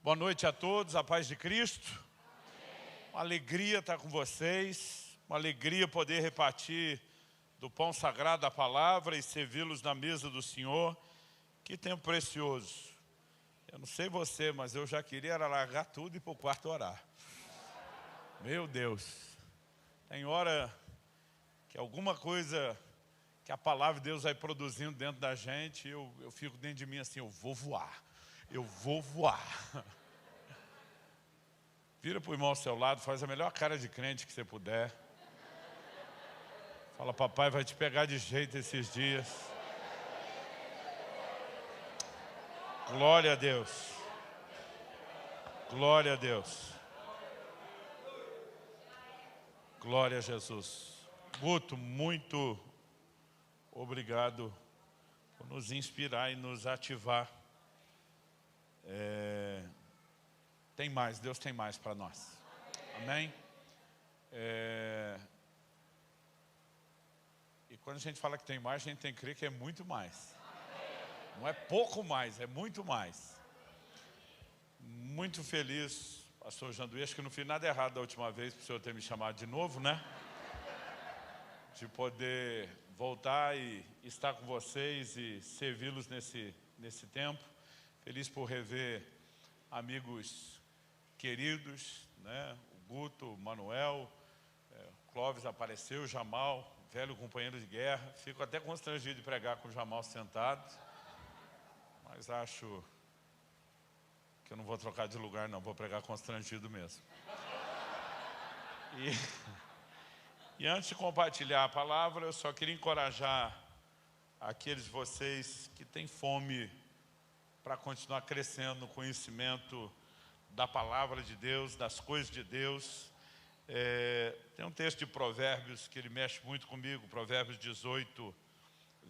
Boa noite a todos, a paz de Cristo. Uma alegria estar com vocês, uma alegria poder repartir do pão sagrado da palavra e servi-los na mesa do Senhor. Que tempo precioso. Eu não sei você, mas eu já queria largar tudo e ir para o quarto orar. Meu Deus, tem hora que alguma coisa que a palavra de Deus vai produzindo dentro da gente, eu fico dentro de mim assim, eu vou voar. Vira para o irmão ao seu lado, faz a melhor cara de crente que você puder. Fala, papai vai te pegar de jeito esses dias. Glória a Deus. Glória a Deus. Glória a Jesus. Guto, muito obrigado por nos inspirar e nos ativar. Tem mais, Deus tem mais para nós. Amém? E quando a gente fala que tem mais, a gente tem que crer que é muito mais. Não é pouco mais, é muito mais. Muito feliz, pastor Janduí, acho que não fiz nada errado da última vez para o senhor ter me chamado de novo, né? De poder voltar e estar com vocês e servi-los nesse tempo. Feliz por rever amigos queridos, né? O Guto, o Manuel, o Clóvis apareceu, o Jamal, velho companheiro de guerra. Fico até constrangido de pregar com o Jamal sentado, mas acho que eu não vou trocar de lugar não, vou pregar constrangido mesmo. E antes de compartilhar a palavra, eu só queria encorajar aqueles de vocês que têm fome para continuar crescendo no conhecimento da palavra de Deus, das coisas de Deus. Tem um texto de Provérbios que ele mexe muito comigo, Provérbios 18,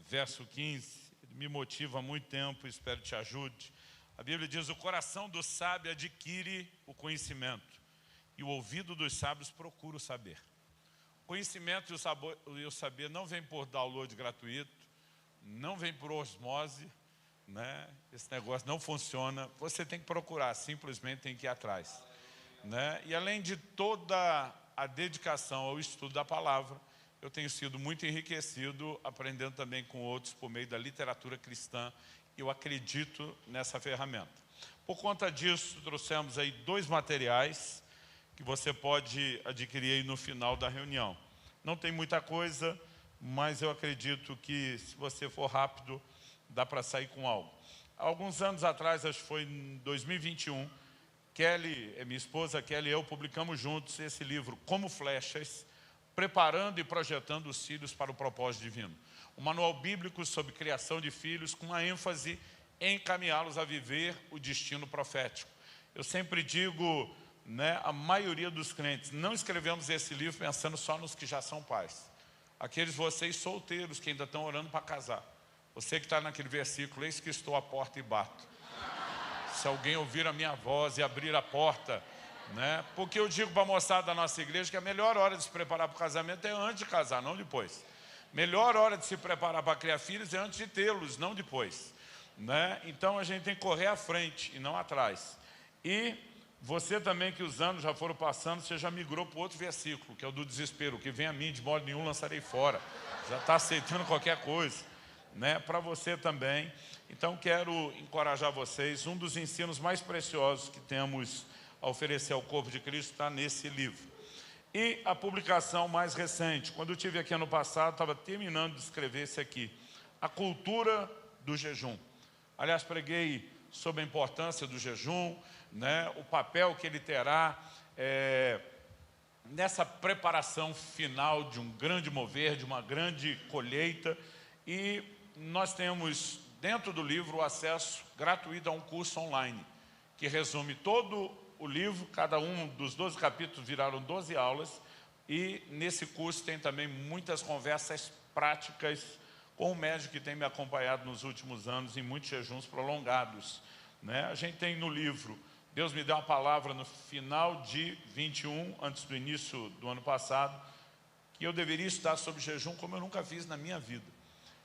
verso 15. Ele me motiva há muito tempo, espero que te ajude. A Bíblia diz: o coração do sábio adquire o conhecimento, e o ouvido dos sábios procura o saber. O conhecimento e o saber não vem por download gratuito, não vem por osmose, né? Esse negócio não funciona. Você tem que procurar, simplesmente tem que ir atrás, né? E além de toda a dedicação ao estudo da palavra, eu tenho sido muito enriquecido aprendendo também com outros por meio da literatura cristã. Eu acredito nessa ferramenta. Por conta disso, trouxemos aí 2 materiais que você pode adquirir aí no final da reunião. Não tem muita coisa, mas eu acredito que se você for rápido, dá para sair com algo. Há alguns anos atrás, acho que foi em 2021, Kelly, minha esposa Kelly e eu publicamos juntos esse livro, Como Flechas, preparando e projetando os filhos para o propósito divino. Um manual bíblico sobre criação de filhos com uma ênfase em encaminhá-los a viver o destino profético. Eu sempre digo, né, a maioria dos crentes, não escrevemos esse livro pensando só nos que já são pais. Aqueles vocês solteiros que ainda estão orando para casar. Você que está naquele versículo, eis que estou à porta e bato. Se alguém ouvir a minha voz e abrir a porta, né? Porque eu digo para a moçada da nossa igreja que a melhor hora de se preparar para o casamento é antes de casar, não depois. Melhor hora de se preparar para criar filhos é antes de tê-los, não depois, né? Então a gente tem que correr à frente e não atrás. E você também, que os anos já foram passando, você já migrou para outro versículo, que é o do desespero: que vem a mim, de modo nenhum lançarei fora. Já está aceitando qualquer coisa, né? Para você também. Então quero encorajar vocês. Um dos ensinos mais preciosos que temos a oferecer ao corpo de Cristo está nesse livro. E a publicação mais recente, quando eu estive aqui ano passado, estava terminando de escrever esse aqui, A Cultura do Jejum. Aliás, preguei sobre a importância do jejum, né? O papel que ele terá nessa preparação final de um grande mover, de uma grande colheita. E nós temos dentro do livro o acesso gratuito a um curso online, que resume todo o livro. Cada um dos 12 capítulos viraram 12 aulas, e nesse curso tem também muitas conversas práticas com o médico que tem me acompanhado nos últimos anos em muitos jejuns prolongados, né? A gente tem no livro, Deus me deu uma palavra no final de 21, antes do início do ano passado, que eu deveria estudar sobre jejum como eu nunca fiz na minha vida.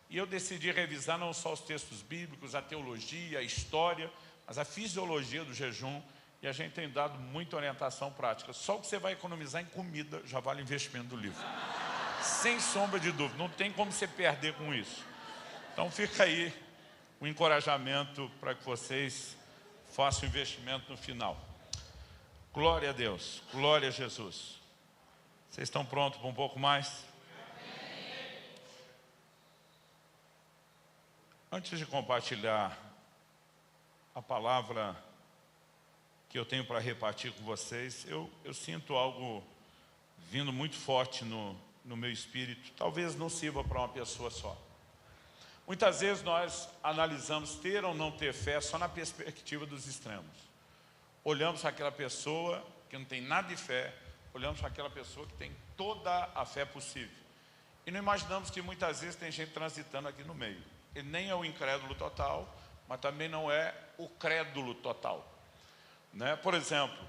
E eu decidi revisar não só os textos bíblicos, a teologia, a história, mas a fisiologia do jejum. E a gente tem dado muita orientação prática. Só o que você vai economizar em comida já vale o investimento do livro. Sem sombra de dúvida, não tem como você perder com isso. Então fica aí o encorajamento para que vocês façam o investimento no final. Glória a Deus, glória a Jesus. Vocês estão prontos para um pouco mais? Antes de compartilhar a palavra que eu tenho para repartir com vocês, eu sinto algo vindo muito forte no meu espírito. Talvez não sirva para uma pessoa só. Muitas vezes nós analisamos ter ou não ter fé só na perspectiva dos extremos. Olhamos para aquela pessoa que não tem nada de fé, olhamos para aquela pessoa que tem toda a fé possível. E não imaginamos que muitas vezes tem gente transitando aqui no meio. Ele nem é o incrédulo total, mas também não é o crédulo total. Né? Por exemplo,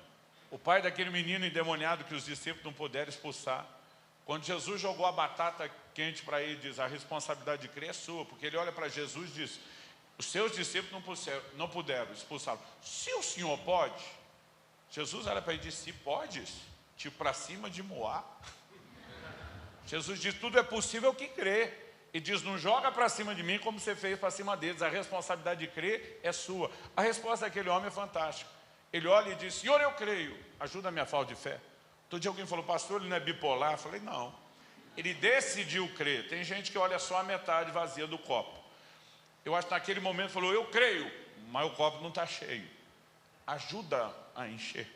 o pai daquele menino endemoniado que os discípulos não puderam expulsar, quando Jesus jogou a batata quente para ele, diz, a responsabilidade de crer é sua, porque ele olha para Jesus e diz, os seus discípulos não puderam expulsá-lo. Se o senhor pode, Jesus olha para ele e diz, se podes, tipo para cima de Moá. Jesus diz, tudo é possível que crê. E diz, não joga para cima de mim como você fez para cima deles, a responsabilidade de crer é sua. A resposta daquele homem é fantástica. Ele olha e diz, Senhor, eu creio, ajuda a minha falta de fé. Todo dia alguém falou, pastor, ele não é bipolar? Eu falei, não. Ele decidiu crer. Tem gente que olha só a metade vazia do copo. Eu acho que naquele momento falou, eu creio, mas o copo não está cheio. Ajuda a encher.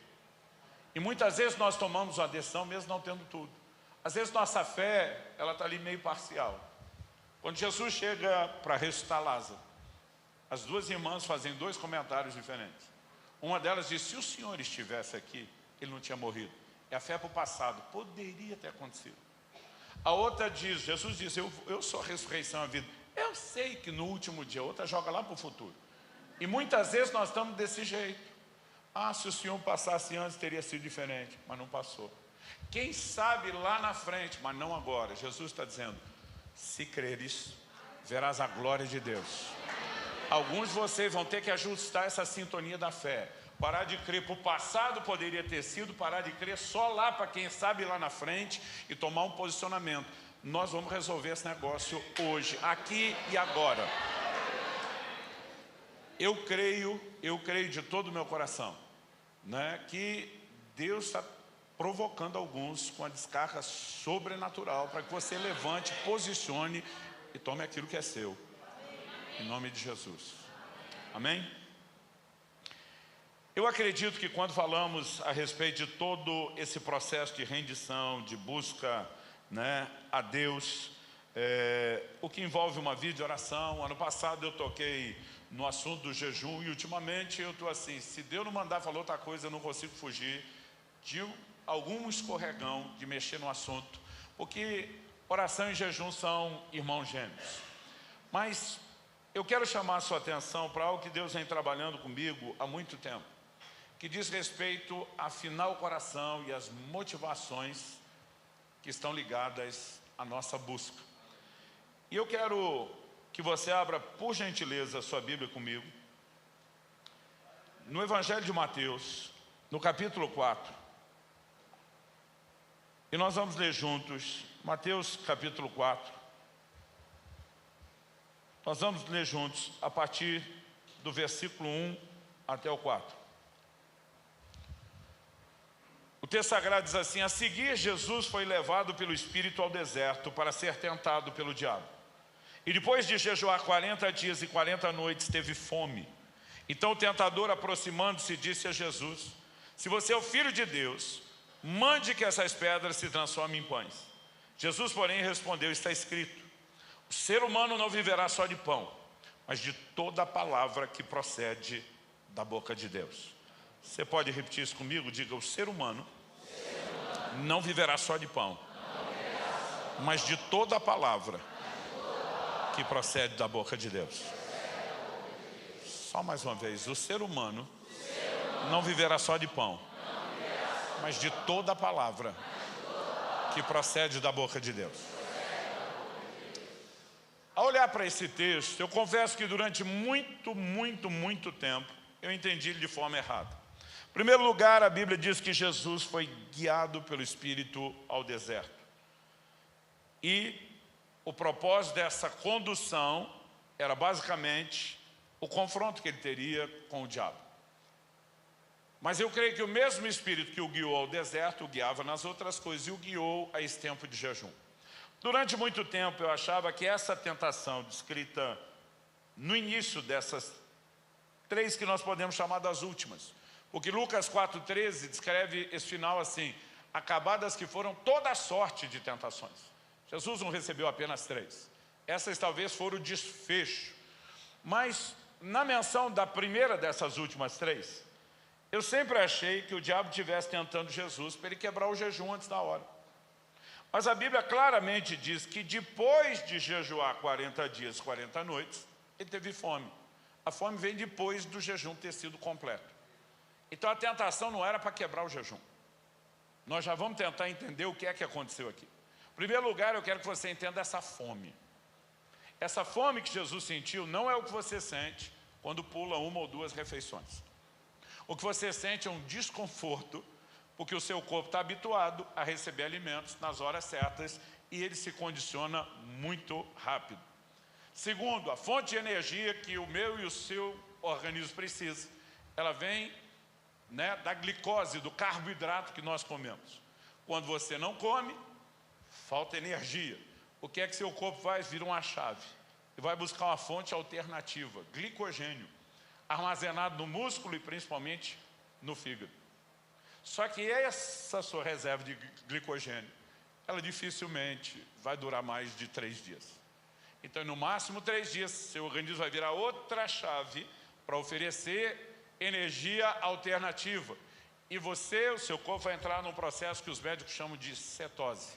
E muitas vezes nós tomamos uma decisão mesmo não tendo tudo. Às vezes nossa fé, ela está ali meio parcial. Quando Jesus chega para ressuscitar Lázaro, as duas irmãs fazem dois comentários diferentes. Uma delas diz, se o Senhor estivesse aqui, ele não tinha morrido. É a fé para o passado, poderia ter acontecido. A outra diz, Jesus diz, eu sou a ressurreição e a vida. Eu sei que no último dia, a outra joga lá para o futuro. E muitas vezes nós estamos desse jeito. Ah, se o Senhor passasse antes, teria sido diferente, mas não passou. Quem sabe lá na frente, mas não agora. Jesus está dizendo, se creres, verás a glória de Deus. Alguns de vocês vão ter que ajustar essa sintonia da fé. Parar de crer para o passado poderia ter sido, parar de crer só lá para quem sabe lá na frente e tomar um posicionamento. Nós vamos resolver esse negócio hoje, aqui e agora. Eu creio de todo o meu coração, né, que Deus está provocando alguns com a descarga sobrenatural para que você levante, posicione e tome aquilo que é seu. Em nome de Jesus. Amém? Eu acredito que quando falamos a respeito de todo esse processo de rendição, de busca, né, a Deus, o que envolve uma vida de oração. Ano passado eu toquei no assunto do jejum e ultimamente eu estou assim, se Deus não mandar falar outra coisa, eu não consigo fugir de algum escorregão de mexer no assunto, porque oração e jejum são irmãos gêmeos. Mas eu quero chamar a sua atenção para algo que Deus vem trabalhando comigo há muito tempo, que diz respeito a afinar o coração e as motivações que estão ligadas à nossa busca. E eu quero que você abra, por gentileza, a sua Bíblia comigo, no Evangelho de Mateus, no capítulo 4. E nós vamos ler juntos, Mateus capítulo 4. Nós vamos ler juntos a partir do versículo 1 até o 4. O texto sagrado diz assim, a seguir Jesus foi levado pelo Espírito ao deserto para ser tentado pelo diabo. E depois de jejuar 40 dias e 40 noites, teve fome. Então o tentador, aproximando-se, disse a Jesus, se você é o Filho de Deus, mande que essas pedras se transformem em pães. Jesus, porém, respondeu, está escrito, o ser humano não viverá só de pão, mas de toda a palavra que procede da boca de Deus. Você pode repetir isso comigo? Diga, o ser humano não viverá só de pão, mas de toda a palavra que procede da boca de Deus. Só mais uma vez, o ser humano não viverá só de pão, mas de toda a palavra que procede da boca de Deus. Ao olhar para esse texto, eu confesso que durante muito tempo eu entendi ele de forma errada. primeiro lugar, a Bíblia diz que Jesus foi guiado pelo Espírito ao deserto. E o propósito dessa condução era basicamente o confronto que ele teria com o diabo. Mas eu creio que o mesmo Espírito que o guiou ao deserto, o guiava nas outras coisas e o guiou a esse tempo de jejum. Durante muito tempo eu achava que essa tentação descrita no início dessas 3 que nós podemos chamar das últimas, porque Lucas 4,13 descreve esse final assim: acabadas que foram toda sorte de tentações. Jesus não recebeu apenas 3. Essas talvez foram o desfecho. Mas na menção da primeira dessas últimas 3, eu sempre achei que o diabo estivesse tentando Jesus para ele quebrar o jejum antes da hora. Mas a Bíblia claramente diz que depois de jejuar 40 dias, 40 noites, ele teve fome. A fome vem depois do jejum ter sido completo. Então a tentação não era para quebrar o jejum. Nós já vamos tentar entender o que é que aconteceu aqui. Em primeiro lugar, eu quero que você entenda essa fome. Essa fome que Jesus sentiu não é o que você sente quando pula 1 ou 2 refeições. O que você sente é um desconforto, porque o seu corpo está habituado a receber alimentos nas horas certas e ele se condiciona muito rápido. Segundo, a fonte de energia que o meu e o seu organismo precisa, ela vem, da glicose, do carboidrato que nós comemos. Quando você não come, falta energia. O que é que seu corpo faz? Vira uma chave e vai buscar uma fonte alternativa, glicogênio, armazenado no músculo e principalmente no fígado. Só que essa sua reserva de glicogênio, ela dificilmente vai durar mais de 3 dias. Então, no máximo 3 dias, seu organismo vai virar outra chave para oferecer energia alternativa. E o seu corpo vai entrar num processo que os médicos chamam de cetose.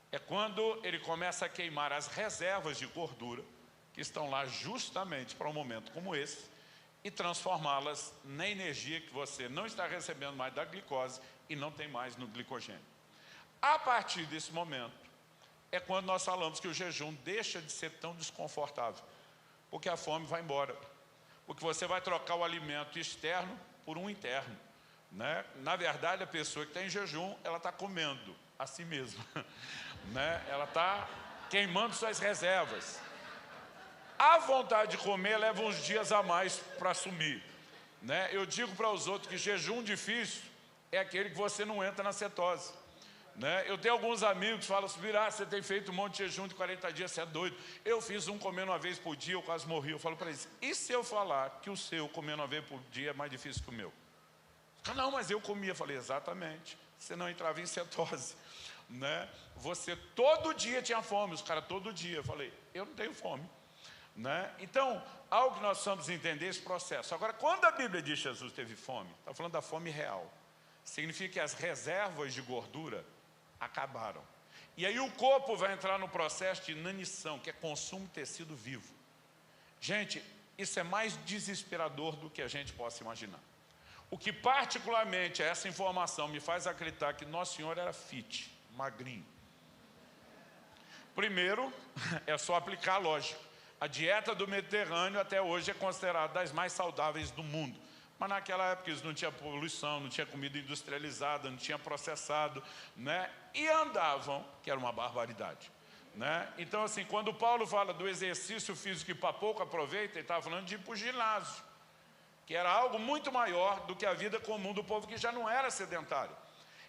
É quando ele começa a queimar as reservas de gordura que estão lá justamente para um momento como esse e transformá-las na energia que você não está recebendo mais da glicose e não tem mais no glicogênio. A partir desse momento, é quando nós falamos que o jejum deixa de ser tão desconfortável, porque a fome vai embora, porque você vai trocar o alimento externo por um interno. Na verdade, a pessoa que está em jejum, ela está comendo a si mesma. Ela está queimando suas reservas. A vontade de comer leva uns dias a mais para sumir. Eu digo para os outros que jejum difícil é aquele que você não entra na cetose. Eu tenho alguns amigos que falam assim: você tem feito um monte de jejum de 40 dias, você é doido. Eu fiz um comendo uma vez por dia, eu quase morri. Eu falo para eles: e se eu falar que o seu comendo uma vez por dia é mais difícil que o meu? Não, mas eu comia. Eu falei: exatamente, você não entrava em cetose. Você todo dia tinha fome, os caras todo dia. Eu falei: eu não tenho fome. Então, algo que nós precisamos entender esse processo. Agora, quando a Bíblia diz que Jesus teve fome, está falando da fome real. Significa que as reservas de gordura acabaram. E aí o corpo vai entrar no processo de inanição, que é consumo de tecido vivo. Gente, isso é mais desesperador do que a gente possa imaginar. O que particularmente essa informação me faz acreditar que Nosso Senhor era fit, magrinho. Primeiro, é só aplicar a lógica. A dieta do Mediterrâneo até hoje é considerada das mais saudáveis do mundo. Mas naquela época eles não tinham poluição, não tinha comida industrializada, não tinha processado, e andavam, que era uma barbaridade. Então, assim, quando Paulo fala do exercício físico que para pouco aproveita, ele estava falando de ir para o ginásio, que era algo muito maior do que a vida comum do povo que já não era sedentário.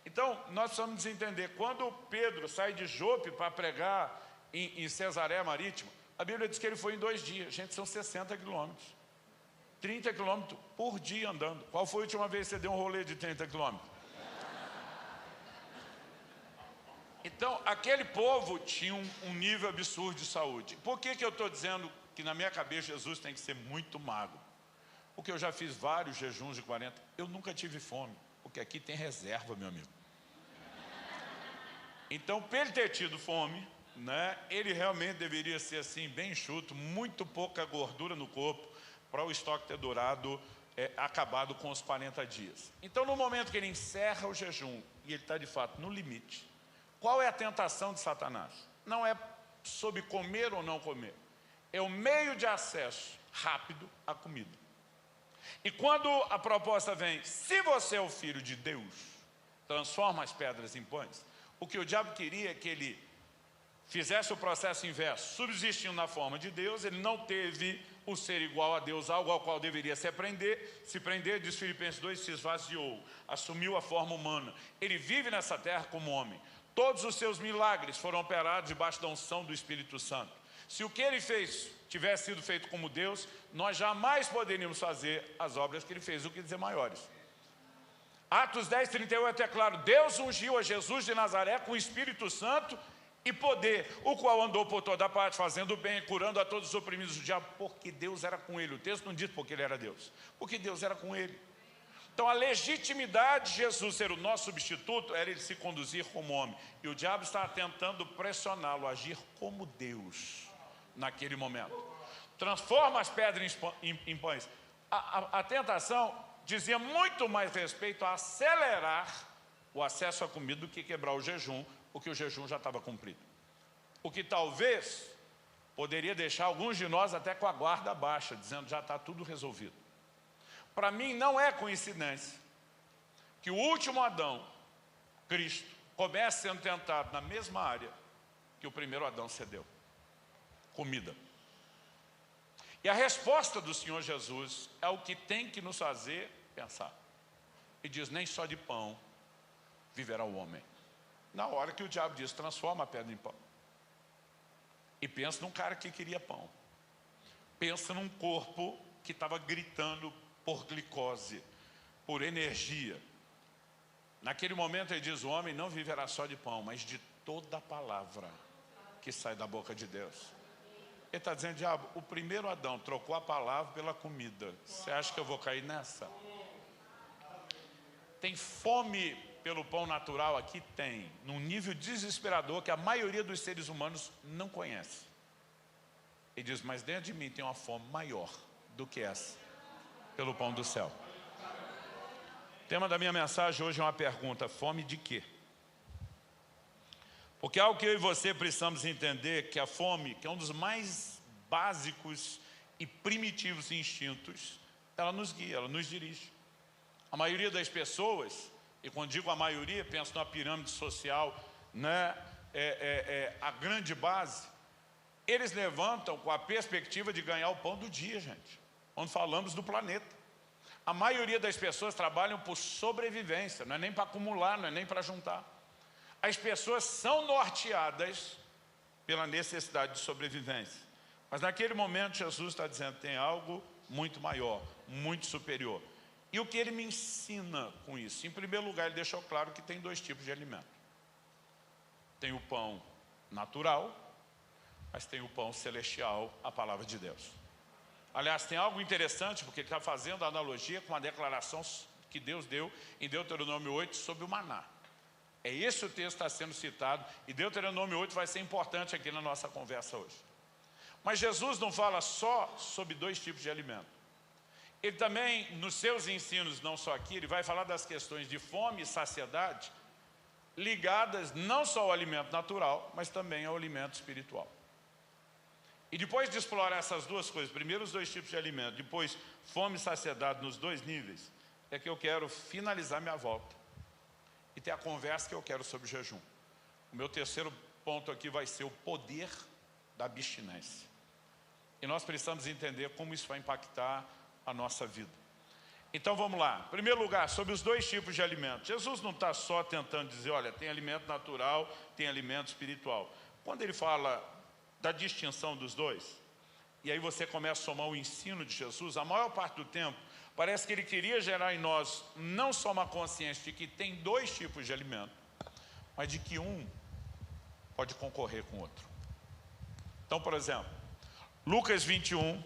Então, nós precisamos entender, quando Pedro sai de Jope para pregar em Cesareia Marítima, a Bíblia diz que ele foi em 2 dias. Gente, são 60 quilômetros. 30 quilômetros por dia andando. Qual foi a última vez que você deu um rolê de 30 quilômetros? Então, aquele povo tinha um nível absurdo de saúde. Por que eu estou dizendo que na minha cabeça Jesus tem que ser muito magro? Porque eu já fiz vários jejuns de 40. Eu nunca tive fome, porque aqui tem reserva, meu amigo. Então, para ele ter tido fome, ele realmente deveria ser assim, bem enxuto, muito pouca gordura no corpo, para o estoque ter durado, acabado com os 40 dias. Então, no momento que ele encerra o jejum, e ele está de fato no limite, qual é a tentação de Satanás? Não é sobre comer ou não comer, é o meio de acesso rápido à comida. E quando a proposta vem, se você é o filho de Deus, transforma as pedras em pães, o que o diabo queria é que ele fizesse o processo inverso, subsistindo na forma de Deus. Ele não teve o ser igual a Deus, algo ao qual deveria se prender, diz Filipenses 2, se esvaziou, assumiu a forma humana. Ele vive nessa terra como homem. Todos os seus milagres foram operados debaixo da unção do Espírito Santo. Se o que ele fez tivesse sido feito como Deus, nós jamais poderíamos fazer as obras que ele fez, o que dizer maiores. Atos 10, 38 é claro, Deus ungiu a Jesus de Nazaré com o Espírito Santo e poder, o qual andou por toda parte fazendo bem, curando a todos os oprimidos do diabo, porque Deus era com ele. O texto não diz porque ele era Deus, porque Deus era com ele. Então a legitimidade de Jesus ser o nosso substituto era ele se conduzir como homem. E o diabo estava tentando pressioná-lo a agir como Deus naquele momento. Transforma as pedras em pães. A tentação dizia muito mais respeito a acelerar o acesso à comida do que quebrar o jejum, porque o jejum já estava cumprido. O que talvez poderia deixar alguns de nós até com a guarda baixa, dizendo já está tudo resolvido. Para mim não é coincidência que o último Adão, Cristo, comece sendo tentado na mesma área que o primeiro Adão cedeu. Comida. E a resposta do Senhor Jesus é o que tem que nos fazer pensar. E diz, nem só de pão viverá o homem. Na hora que o diabo diz, transforma a pedra em pão. E pensa num cara que queria pão. Pensa num corpo que estava gritando por glicose, por energia. Naquele momento ele diz, o homem não viverá só de pão, mas de toda a palavra que sai da boca de Deus. Ele está dizendo, diabo, o primeiro Adão trocou a palavra pela comida. Você acha que eu vou cair nessa? Tem fome pelo pão natural aqui? Tem. Num nível desesperador que a maioria dos seres humanos não conhece. Ele diz, mas dentro de mim tem uma fome maior do que essa, pelo pão do céu. O tema da minha mensagem hoje é uma pergunta, fome de quê? Porque algo que eu e você precisamos entender, que a fome, que é um dos mais básicos e primitivos instintos, ela nos guia, ela nos dirige. A maioria das pessoas, e quando digo a maioria, penso numa pirâmide social, né, a grande base, eles levantam com a perspectiva de ganhar o pão do dia, gente, quando falamos do planeta. A maioria das pessoas trabalham por sobrevivência, não é nem para acumular, não é nem para juntar. As pessoas são norteadas pela necessidade de sobrevivência. Mas naquele momento Jesus está dizendo, tem algo muito maior, muito superior. E o que ele me ensina com isso? Em primeiro lugar, ele deixou claro que tem dois tipos de alimento. Tem o pão natural, mas tem o pão celestial, a palavra de Deus. Aliás, tem algo interessante, porque ele está fazendo a analogia com a declaração que Deus deu em Deuteronômio 8 sobre o maná. É esse o texto que está sendo citado, e Deuteronômio 8 vai ser importante aqui na nossa conversa hoje. Mas Jesus não fala só sobre dois tipos de alimento. Ele também, nos seus ensinos, não só aqui, ele vai falar das questões de fome e saciedade, ligadas não só ao alimento natural, mas também ao alimento espiritual. E depois de explorar essas duas coisas, primeiro os dois tipos de alimento, depois fome e saciedade nos dois níveis, é que eu quero finalizar minha volta e ter a conversa que eu quero sobre o jejum. O meu terceiro ponto aqui vai ser o poder da abstinência. E nós precisamos entender como isso vai impactar a nossa vida. Então vamos lá. Em primeiro lugar, sobre os dois tipos de alimento. Jesus não está só tentando dizer, olha, tem alimento natural, tem alimento espiritual. Quando ele fala da distinção dos dois, e aí você começa a somar o ensino de Jesus, a maior parte do tempo, parece que ele queria gerar em nós não só uma consciência de que tem dois tipos de alimento, mas de que um pode concorrer com o outro. Então, por exemplo, Lucas 21,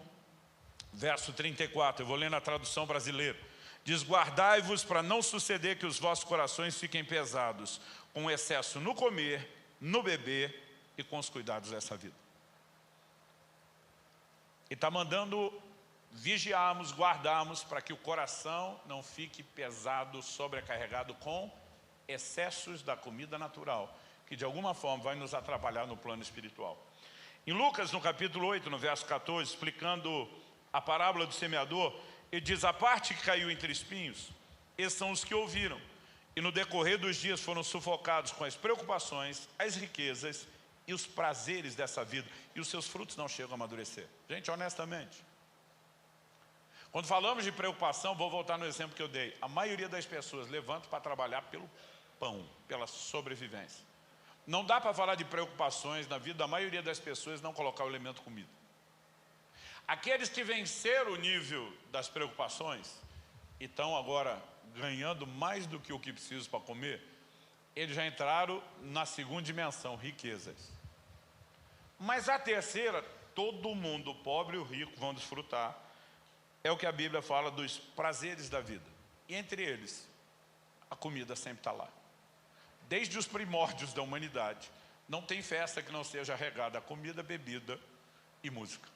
verso 34, eu vou ler na tradução brasileira, diz, guardai-vos para não suceder que os vossos corações fiquem pesados, com excesso no comer, no beber e com os cuidados dessa vida. Ele está mandando vigiarmos, guardarmos, para que o coração não fique pesado, sobrecarregado com excessos da comida natural, que de alguma forma vai nos atrapalhar no plano espiritual. Em Lucas, no capítulo 8, no verso 14, explicando a parábola do semeador, Ele diz, a parte que caiu entre espinhos, esses são os que ouviram. E no decorrer dos dias foram sufocados com as preocupações, as riquezas e os prazeres dessa vida. E os seus frutos não chegam a amadurecer. Gente, honestamente. Quando falamos de preocupação, vou voltar no exemplo que eu dei. A maioria das pessoas levanta para trabalhar pelo pão, pela sobrevivência. Não dá para falar de preocupações na vida da maioria das pessoas e não colocar o elemento comida. Aqueles que venceram o nível das preocupações e estão agora ganhando mais do que o que precisam para comer, eles já entraram na segunda dimensão, riquezas. Mas a terceira, todo mundo, o pobre e o rico, vão desfrutar. É o que a Bíblia fala dos prazeres da vida. E entre eles, a comida sempre está lá. Desde os primórdios da humanidade, não tem festa que não seja regada a comida, bebida e música.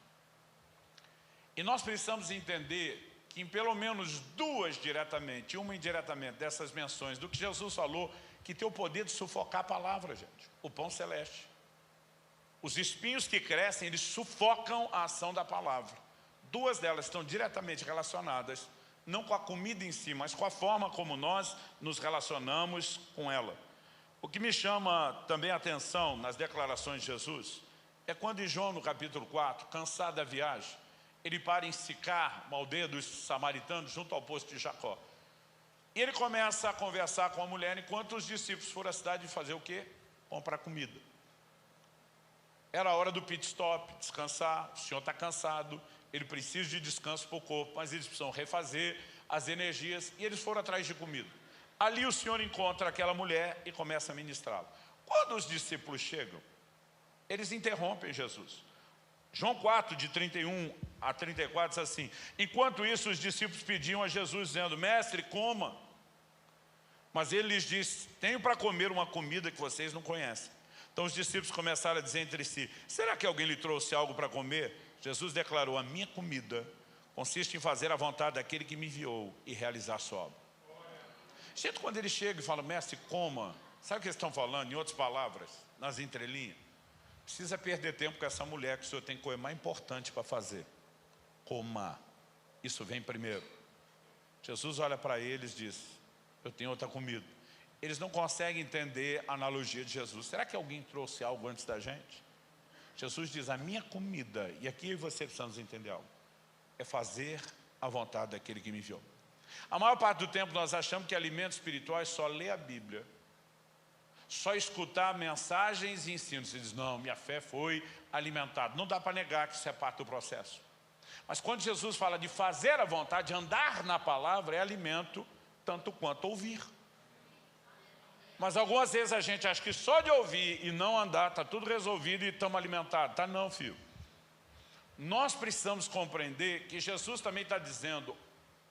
E nós precisamos entender que em pelo menos duas diretamente e uma indiretamente dessas menções do que Jesus falou, que tem o poder de sufocar a palavra, gente. O pão celeste. Os espinhos que crescem, eles sufocam a ação da palavra. Duas delas estão diretamente relacionadas, não com a comida em si, mas com a forma como nós nos relacionamos com ela. O que me chama também a atenção nas declarações de Jesus é quando em João, no capítulo 4, cansado da viagem, ele para em Sicar, uma aldeia dos samaritanos, junto ao poço de Jacó. E ele começa a conversar com a mulher, enquanto os discípulos foram à cidade fazer o quê? Comprar comida. Era a hora do pit stop, descansar, o senhor está cansado, ele precisa de descanso para o corpo, mas eles precisam refazer as energias, e eles foram atrás de comida. Ali o Senhor encontra aquela mulher e começa a ministrá-la. Quando os discípulos chegam, eles interrompem Jesus. João 4, de 31 a 34, diz assim, enquanto isso os discípulos pediam a Jesus, dizendo, mestre, coma. Mas ele lhes disse, tenho para comer uma comida que vocês não conhecem. Então os discípulos começaram a dizer entre si, será que alguém lhe trouxe algo para comer? Jesus declarou, a minha comida consiste em fazer a vontade daquele que me enviou e realizar a sua obra. Gente, quando ele chega e fala, mestre, coma, sabe o que eles estão falando? Em outras palavras, nas entrelinhas, precisa perder tempo com essa mulher, que o senhor tem coisa mais importante para fazer. Coma. Isso vem primeiro. Jesus olha para eles e diz, eu tenho outra comida. Eles não conseguem entender a analogia de Jesus. Será que alguém trouxe algo antes da gente? Jesus diz, a minha comida, e aqui eu e você precisamos entender algo, é fazer a vontade daquele que me enviou. A maior parte do tempo nós achamos que alimentos espirituais só ler a Bíblia, só escutar mensagens e ensinos. Você diz, não, minha fé foi alimentada. Não dá para negar que isso é parte do processo. Mas quando Jesus fala de fazer a vontade, de andar na palavra, é alimento tanto quanto ouvir. Mas algumas vezes a gente acha que só de ouvir e não andar, está tudo resolvido e estamos alimentados. Tá não, filho. Nós precisamos compreender que Jesus também está dizendo,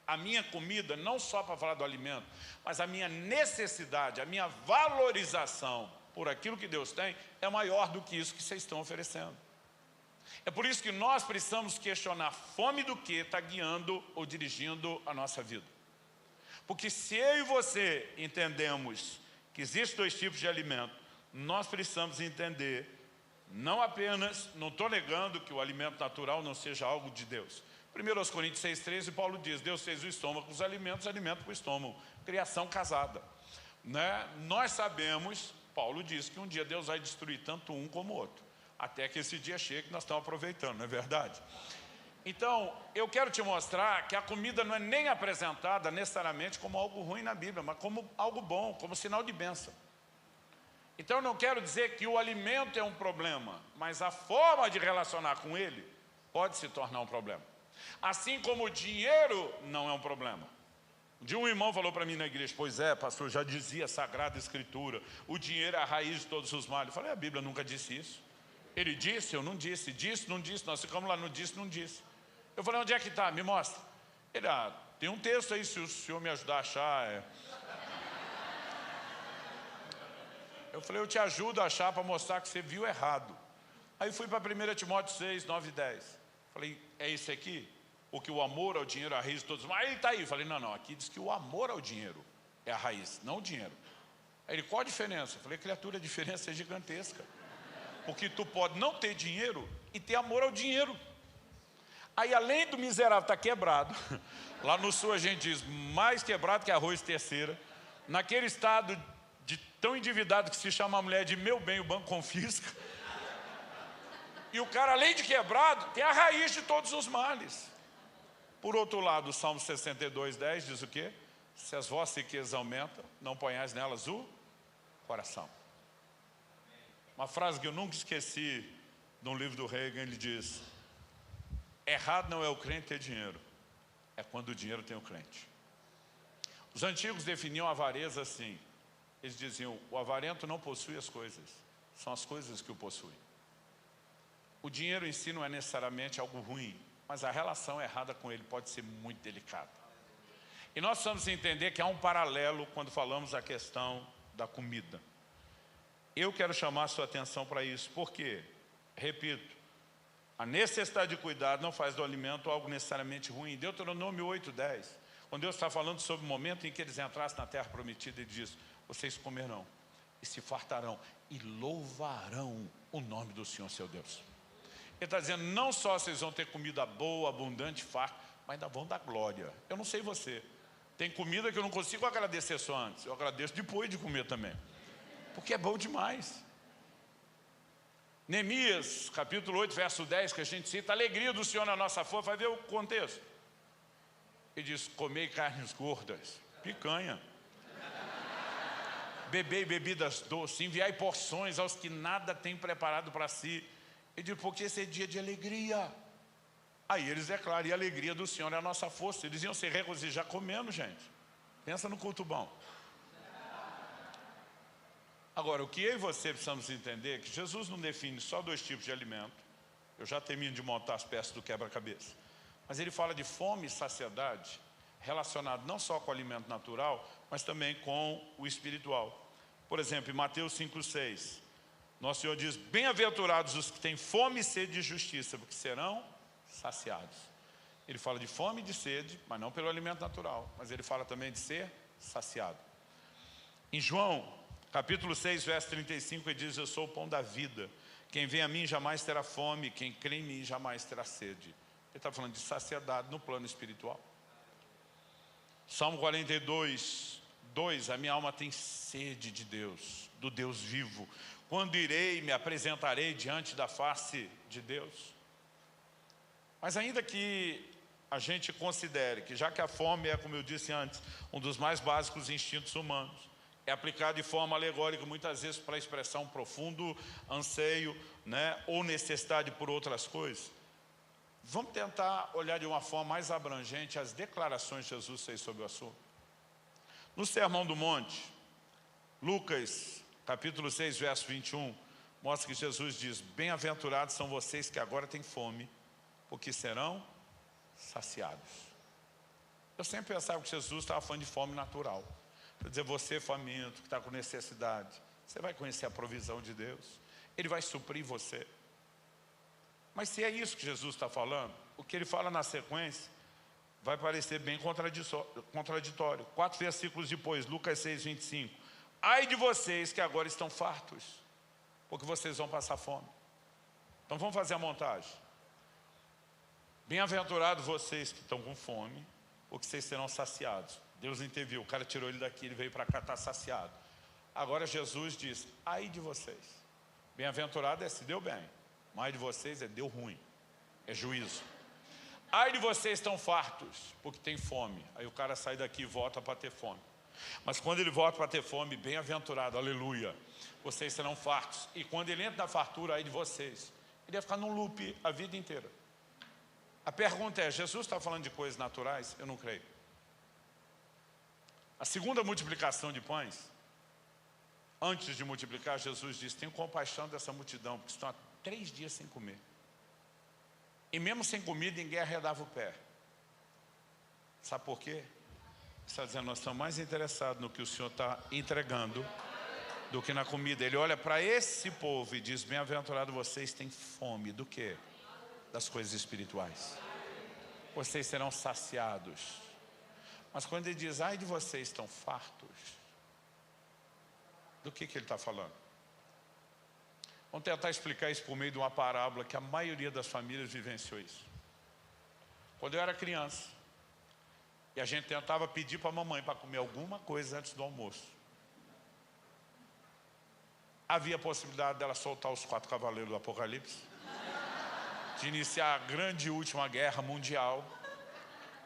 a minha comida, não só para falar do alimento, mas a minha necessidade, a minha valorização por aquilo que Deus tem, é maior do que isso que vocês estão oferecendo. É por isso que nós precisamos questionar a fome do que está guiando ou dirigindo a nossa vida. Porque se eu e você entendemos que existem dois tipos de alimento, nós precisamos entender, não apenas, não estou negando que o alimento natural não seja algo de Deus. 1 Coríntios 6,13, Paulo diz, Deus fez o estômago com os alimentos, alimento com o estômago, criação casada. Né? Nós sabemos, Paulo diz que um dia Deus vai destruir tanto um como o outro, até que esse dia chegue que nós estamos aproveitando, não é verdade? Então, eu quero te mostrar que a comida não é nem apresentada necessariamente como algo ruim na Bíblia, mas como algo bom, como sinal de bênção. Então, eu não quero dizer que o alimento é um problema, mas a forma de relacionar com ele pode se tornar um problema. Assim como o dinheiro não é um problema. Um dia um irmão falou para mim na igreja, pois é, pastor, já dizia a Sagrada Escritura, o dinheiro é a raiz de todos os males. Eu falei, a Bíblia nunca disse isso. Ele disse, eu não disse, disse, não disse, nós ficamos lá, não disse, não disse. Eu falei, onde é que está? Me mostra. Ele, tem um texto aí, se o senhor me ajudar a achar. Eu falei, eu te ajudo a achar para mostrar que você viu errado. Aí fui para 1 Timóteo 6, 9 e 10. Falei, é esse aqui? Porque o amor ao dinheiro é a raiz de todos. Mas ele está aí. Falei, não, aqui diz que o amor ao dinheiro é a raiz, não o dinheiro. Aí ele, qual a diferença? Falei, criatura, a diferença é gigantesca. Porque tu pode não ter dinheiro e ter amor ao dinheiro. Aí, além do miserável estar quebrado, lá no sul a gente diz, mais quebrado que arroz terceira, naquele estado de tão endividado que se chama a mulher de meu bem, o banco confisca. E o cara, além de quebrado, tem a raiz de todos os males. Por outro lado, o Salmo 62:10 diz o quê? Se as vossas riquezas aumentam, não ponhais nelas o coração. Uma frase que eu nunca esqueci, de um livro do Reagan, ele diz, errado não é o crente ter dinheiro, é quando o dinheiro tem o crente. Os antigos definiam a avareza assim, eles diziam, o avarento não possui as coisas, são as coisas que o possuem. O dinheiro em si não é necessariamente algo ruim, mas a relação errada com ele pode ser muito delicada. E nós precisamos entender que há um paralelo quando falamos a questão da comida. Eu quero chamar a sua atenção para isso, porque, repito, a necessidade de cuidado não faz do alimento algo necessariamente ruim. Deuteronômio 8:10, quando Deus está falando sobre o momento em que eles entrassem na terra prometida, Ele diz, vocês comerão e se fartarão e louvarão o nome do Senhor seu Deus. Ele está dizendo, não só vocês vão ter comida boa, abundante, farta, mas ainda vão dar glória. Eu não sei você, tem comida que eu não consigo agradecer só antes, eu agradeço depois de comer também, porque é bom demais. Neemias, capítulo 8, verso 10, que a gente cita, a alegria do Senhor na nossa força, vai ver o contexto. Ele diz, comei carnes gordas, picanha, bebei bebidas doces, enviai porções aos que nada têm preparado para si. Ele diz, porque esse é dia de alegria. Aí eles declaram, e a alegria do Senhor é a nossa força. Eles iam se regozijar comendo, gente. Pensa no culto bom. Agora, o que eu e você precisamos entender é que Jesus não define só 2 tipos de alimento. Eu já termino de montar as peças do quebra-cabeça. Mas ele fala de fome e saciedade, relacionado não só com o alimento natural, mas também com o espiritual. Por exemplo, em Mateus 5:6, nosso Senhor diz, bem-aventurados os que têm fome e sede de justiça, porque serão saciados. Ele fala de fome e de sede, mas não pelo alimento natural, mas ele fala também de ser saciado. Em João, capítulo 6, verso 35, ele diz, eu sou o pão da vida. Quem vem a mim jamais terá fome, quem crê em mim jamais terá sede. Ele está falando de saciedade no plano espiritual. Salmo 42:2, a minha alma tem sede de Deus, do Deus vivo. Quando irei, me apresentarei diante da face de Deus. Mas ainda que a gente considere que, já que a fome é, como eu disse antes, um dos mais básicos instintos humanos, é aplicado de forma alegórica muitas vezes para expressar um profundo anseio, né, ou necessidade por outras coisas. Vamos tentar olhar de uma forma mais abrangente as declarações que Jesus fez sobre o assunto. No Sermão do Monte, Lucas, capítulo 6, verso 21, mostra que Jesus diz, bem-aventurados são vocês que agora têm fome, porque serão saciados. Eu sempre pensava que Jesus estava falando de fome natural. Quer dizer, você faminto, que está com necessidade, você vai conhecer a provisão de Deus, Ele vai suprir você. Mas se é isso que Jesus está falando, o que Ele fala na sequência vai parecer bem contraditório. 4 versículos depois, Lucas 6:25. Ai de vocês que agora estão fartos, porque vocês vão passar fome. Então vamos fazer a montagem. Bem-aventurados vocês que estão com fome, porque vocês serão saciados. Deus interviu, o cara tirou ele daqui, ele veio para cá, está saciado. Agora Jesus diz, ai de vocês. Bem-aventurado é se deu bem, mas ai de vocês é deu ruim, é juízo. Ai de vocês estão fartos, porque tem fome. Aí o cara sai daqui e volta para ter fome. Mas quando ele volta para ter fome, bem-aventurado, aleluia, vocês serão fartos. E quando ele entra na fartura, ai de vocês, ele vai ficar num loop a vida inteira. A pergunta é, Jesus está falando de coisas naturais? Eu não creio. A segunda multiplicação de pães, antes de multiplicar, Jesus disse, tenho compaixão dessa multidão, porque estão há 3 dias sem comer. E mesmo sem comida, ninguém arredava o pé. Sabe por quê? Ele está dizendo, nós estamos mais interessados no que o Senhor está entregando do que na comida. Ele olha para esse povo e diz, bem-aventurado vocês têm fome do quê? Das coisas espirituais. Vocês serão saciados. Mas quando ele diz, ai de vocês estão fartos, do que ele está falando? Vamos tentar explicar isso por meio de uma parábola que a maioria das famílias vivenciou isso. Quando eu era criança, e a gente tentava pedir para a mamãe para comer alguma coisa antes do almoço, havia a possibilidade dela soltar os 4 cavaleiros do Apocalipse, de iniciar a grande última guerra mundial.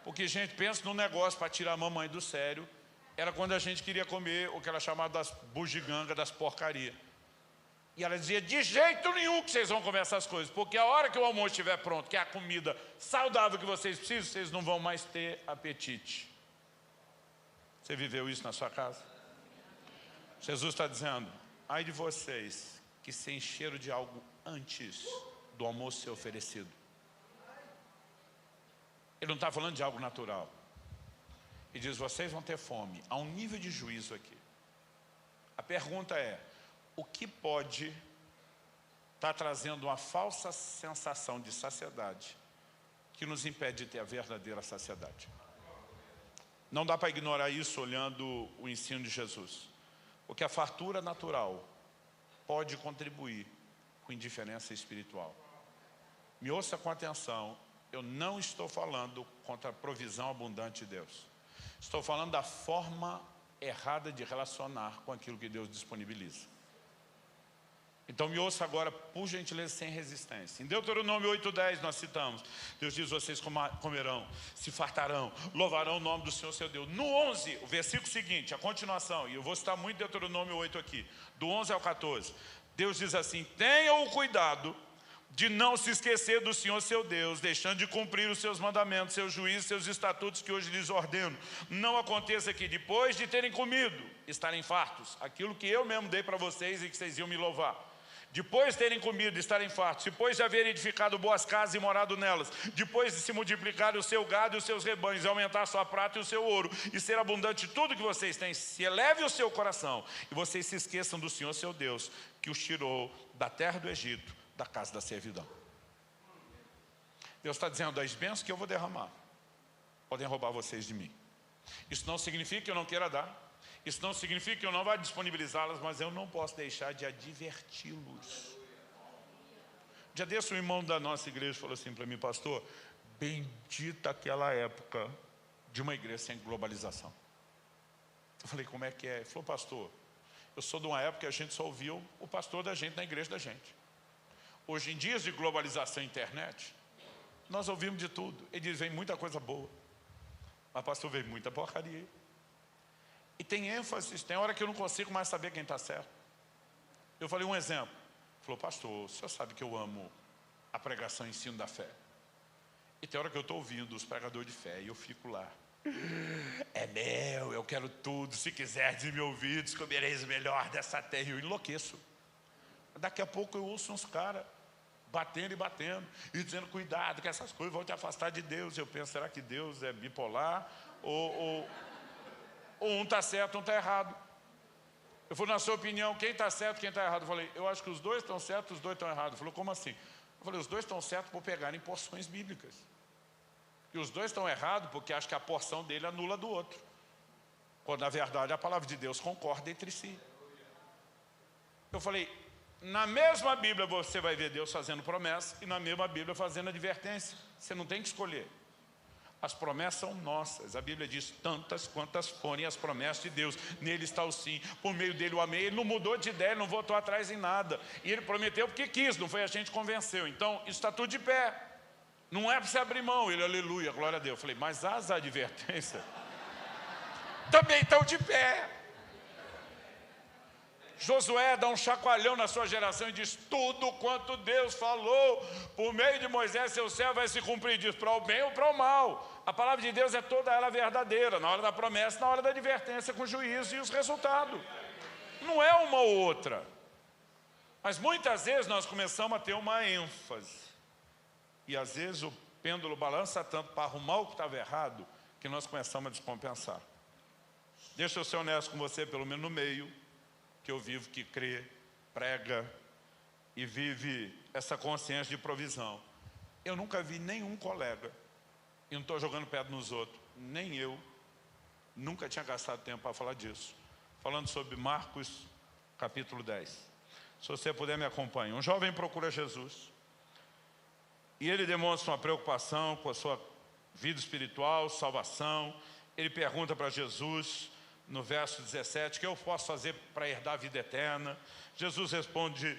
Porque, gente, pensa num negócio para tirar a mamãe do sério. Era quando a gente queria comer o que ela chamava das bugigangas, das porcarias. E ela dizia, de jeito nenhum que vocês vão comer essas coisas, porque a hora que o almoço estiver pronto, que é a comida saudável que vocês precisam, vocês não vão mais ter apetite. Você viveu isso na sua casa? Jesus está dizendo, ai de vocês que se encheram de algo antes do almoço ser oferecido. Ele não está falando de algo natural. Ele diz, vocês vão ter fome. Há um nível de juízo aqui. A pergunta é, o que pode estar trazendo uma falsa sensação de saciedade que nos impede de ter a verdadeira saciedade? Não dá para ignorar isso olhando o ensino de Jesus. Porque a fartura natural pode contribuir com indiferença espiritual. Me ouça com atenção, eu não estou falando contra a provisão abundante de Deus. Estou falando da forma errada de relacionar com aquilo que Deus disponibiliza. Então me ouça agora, por gentileza, sem resistência. Em Deuteronômio 8:10 nós citamos, Deus diz, vocês comerão, se fartarão, louvarão o nome do Senhor seu Deus. No 11, o versículo seguinte, a continuação, e eu vou citar muito Deuteronômio 8 aqui, do 11 ao 14, Deus diz assim, tenham o cuidado de não se esquecer do Senhor seu Deus, deixando de cumprir os seus mandamentos, seus juízos, seus estatutos que hoje lhes ordeno. Não aconteça que depois de terem comido, estarem fartos, aquilo que eu mesmo dei para vocês e que vocês iam me louvar. Depois de terem comido e estarem fartos, depois de haverem edificado boas casas e morado nelas, depois de se multiplicar o seu gado e os seus rebanhos, aumentar a sua prata e o seu ouro, e ser abundante tudo que vocês têm, se eleve o seu coração, e vocês se esqueçam do Senhor seu Deus, que os tirou da terra do Egito, da casa da servidão. Deus está dizendo, as bênçãos que eu vou derramar, podem roubar vocês de mim. Isso não significa que eu não queira dar, isso não significa que eu não vá disponibilizá-las, mas eu não posso deixar de adverti-los. Já desse um irmão da nossa igreja falou assim para mim, pastor, bendita aquela época de uma igreja sem globalização. Eu falei, como é que é? Ele falou, pastor, eu sou de uma época que a gente só ouvia o pastor da gente na igreja da gente. Hoje, em dias de globalização e internet, nós ouvimos de tudo. Ele diz, vem muita coisa boa, mas pastor, vem muita porcaria. E tem ênfase, tem hora que eu não consigo mais saber quem está certo. Eu falei um exemplo. Ele falou, pastor, o senhor sabe que eu amo a pregação e ensino da fé. E tem hora que eu estou ouvindo os pregadores de fé e eu fico lá. É meu, eu quero tudo, se quiserdes me ouvir, descobrireis o melhor dessa terra. E eu enlouqueço. Daqui a pouco eu ouço uns caras batendo e dizendo, cuidado, que essas coisas vão te afastar de Deus. Eu penso, será que Deus é bipolar? Ou um está certo, um está errado? Eu falei, na sua opinião, quem está certo, quem está errado? Eu falei, eu acho que os dois estão certos, os dois estão errados. Ele falou, como assim? Eu falei, os dois estão certos por pegarem porções bíblicas. E os dois estão errados porque acham que a porção dele anula do outro. Quando, na verdade, a palavra de Deus concorda entre si. Eu falei, na mesma Bíblia você vai ver Deus fazendo promessa e na mesma Bíblia fazendo advertência. Você não tem que escolher. As promessas são nossas. A Bíblia diz, tantas quantas forem as promessas de Deus. Nele está o sim, por meio dele o amém. Ele não mudou de ideia, ele não voltou atrás em nada. E ele prometeu porque quis, não foi a gente que convenceu. Então, isso está tudo de pé. Não é para você abrir mão. Ele, aleluia, glória a Deus. Eu falei, mas as advertências também estão de pé. Josué dá um chacoalhão na sua geração e diz, tudo quanto Deus falou por meio de Moisés, seu servo, vai se cumprir. Diz, para o bem ou para o mal. A palavra de Deus é toda ela verdadeira, na hora da promessa, na hora da advertência, com juízo e os resultados. Não é uma ou outra. Mas muitas vezes nós começamos a ter uma ênfase. E às vezes o pêndulo balança tanto para arrumar o que estava errado, que nós começamos a descompensar. Deixa eu ser honesto com você, pelo menos no meio que eu vivo, que crê, prega e vive essa consciência de provisão. Eu nunca vi nenhum colega, e não estou jogando pedra nos outros, nem eu, nunca tinha gastado tempo para falar disso. Falando sobre Marcos, capítulo 10. Se você puder, me acompanhe. Um jovem procura Jesus, e ele demonstra uma preocupação com a sua vida espiritual, salvação. Ele pergunta para Jesus, no verso 17, o que eu posso fazer para herdar a vida eterna? Jesus responde,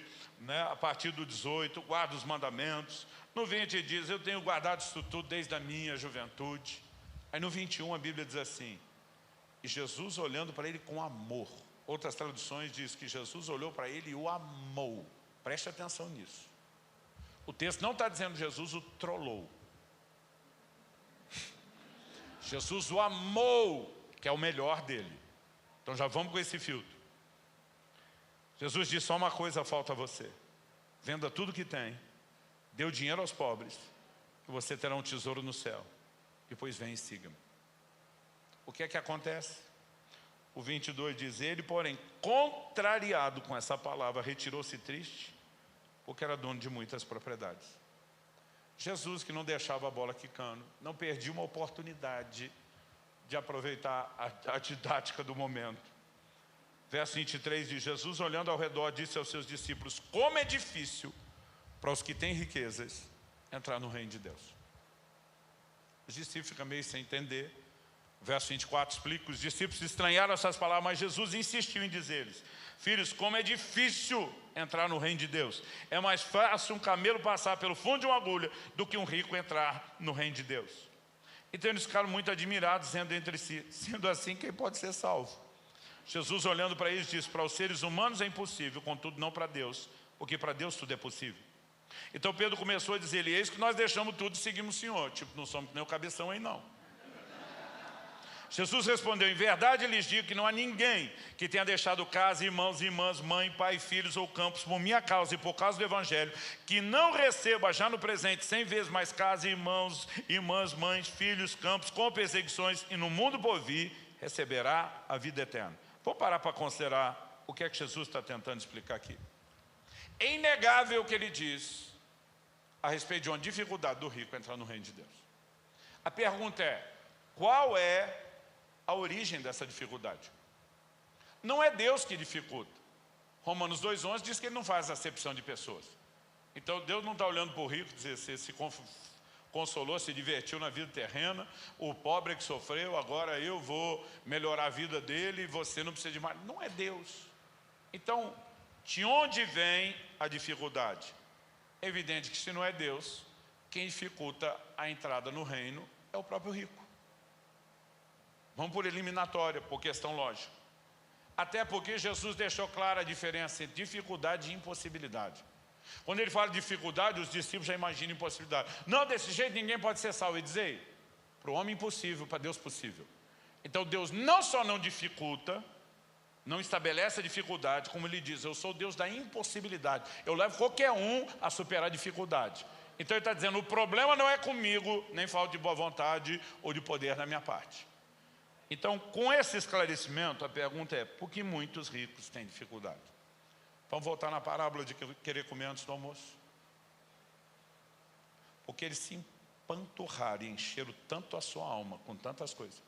a partir do 18, guarda os mandamentos. No 20 ele diz, eu tenho guardado isso tudo desde a minha juventude. Aí no 21 a Bíblia diz assim, e Jesus olhando para ele com amor. Outras traduções diz que Jesus olhou para ele e o amou. Preste atenção nisso. O texto não está dizendo Jesus o trollou. Jesus o amou, que é o melhor dele. Então já vamos com esse filtro. Jesus disse, só uma coisa falta a você. Venda tudo que tem, dê o dinheiro aos pobres, e você terá um tesouro no céu. Depois vem e siga-me. O que é que acontece? O 22 diz, ele, porém, contrariado com essa palavra, retirou-se triste, porque era dono de muitas propriedades. Jesus, que não deixava a bola quicando, não perdia uma oportunidade de aproveitar a didática do momento. Verso 23 diz, Jesus olhando ao redor disse aos seus discípulos, como é difícil para os que têm riquezas entrar no reino de Deus. Os discípulos ficam meio sem entender. Verso 24 explica, os discípulos estranharam essas palavras, mas Jesus insistiu em dizer-lhes, filhos, como é difícil entrar no reino de Deus. É mais fácil um camelo passar pelo fundo de uma agulha do que um rico entrar no reino de Deus. Então eles ficaram muito admirados, dizendo entre si, sendo assim, quem pode ser salvo? Jesus olhando para eles disse, para os seres humanos é impossível, contudo não para Deus, porque para Deus tudo é possível. Então Pedro começou a dizer, eis que nós deixamos tudo e seguimos o Senhor. Tipo, não somos nem o cabeção aí não. Jesus respondeu, em verdade lhes digo que não há ninguém que tenha deixado casa, irmãos e irmãs, mãe, pai, filhos ou campos, por minha causa e por causa do Evangelho, que não receba já no presente 100 vezes mais casa, irmãos, irmãs, mães, filhos, campos, com perseguições, e no mundo por vir receberá a vida eterna. Vou parar para considerar o que é que Jesus está tentando explicar aqui. É inegável o que ele diz a respeito de uma dificuldade do rico entrar no reino de Deus. A pergunta é, qual é a origem dessa dificuldade? Não é Deus que dificulta. Romanos 2,11 diz que ele não faz acepção de pessoas. Então Deus não está olhando para o rico e dizer, você se consolou, se divertiu na vida terrena, o pobre que sofreu, agora eu vou melhorar a vida dele e você não precisa de mais. Não é Deus. Então, de onde vem a dificuldade? É evidente que se não é Deus, quem dificulta a entrada no reino é o próprio rico. Vamos por eliminatória, por questão lógica. Até porque Jesus deixou clara a diferença entre dificuldade e impossibilidade. Quando ele fala de dificuldade, os discípulos já imaginam impossibilidade. Não, desse jeito ninguém pode ser salvo. Ele diz, ei, para o homem impossível, para Deus possível. Então Deus não só não dificulta, não estabelece a dificuldade, como ele diz, eu sou o Deus da impossibilidade. Eu levo qualquer um a superar a dificuldade. Então ele está dizendo, o problema não é comigo, nem falta de boa vontade ou de poder da minha parte. Então, com esse esclarecimento, a pergunta é, por que muitos ricos têm dificuldade? Vamos voltar na parábola de querer comer antes do almoço. Porque eles se empanturraram e encheram tanto a sua alma com tantas coisas,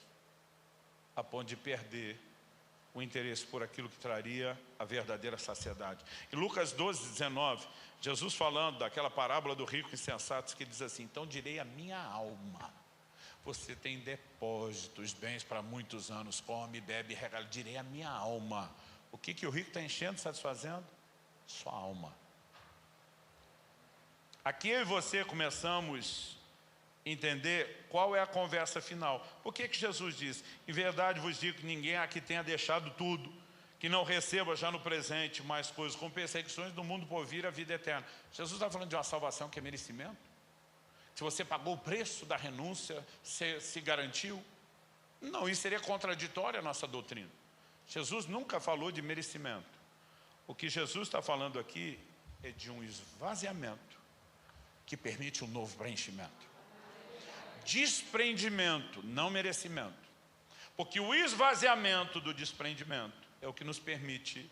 a ponto de perder o interesse por aquilo que traria a verdadeira saciedade. Em Lucas 12:19, Jesus falando daquela parábola do rico insensato, que diz assim, então direi a minha alma, você tem depósitos, bens para muitos anos, come, bebe, regala. Direi a minha alma. O que o rico está enchendo, satisfazendo? Sua alma. Aqui eu e você começamos a entender qual é a conversa final. Por que Jesus diz, em verdade vos digo que ninguém aqui tenha deixado tudo, que não receba já no presente mais coisas, com perseguições do mundo por vir a vida eterna. Jesus está falando de uma salvação que é merecimento? Se você pagou o preço da renúncia, você se garantiu? Não, isso seria contraditório à nossa doutrina. Jesus nunca falou de merecimento. O que Jesus está falando aqui é de um esvaziamento que permite um novo preenchimento. Desprendimento, não merecimento. Porque o esvaziamento do desprendimento é o que nos permite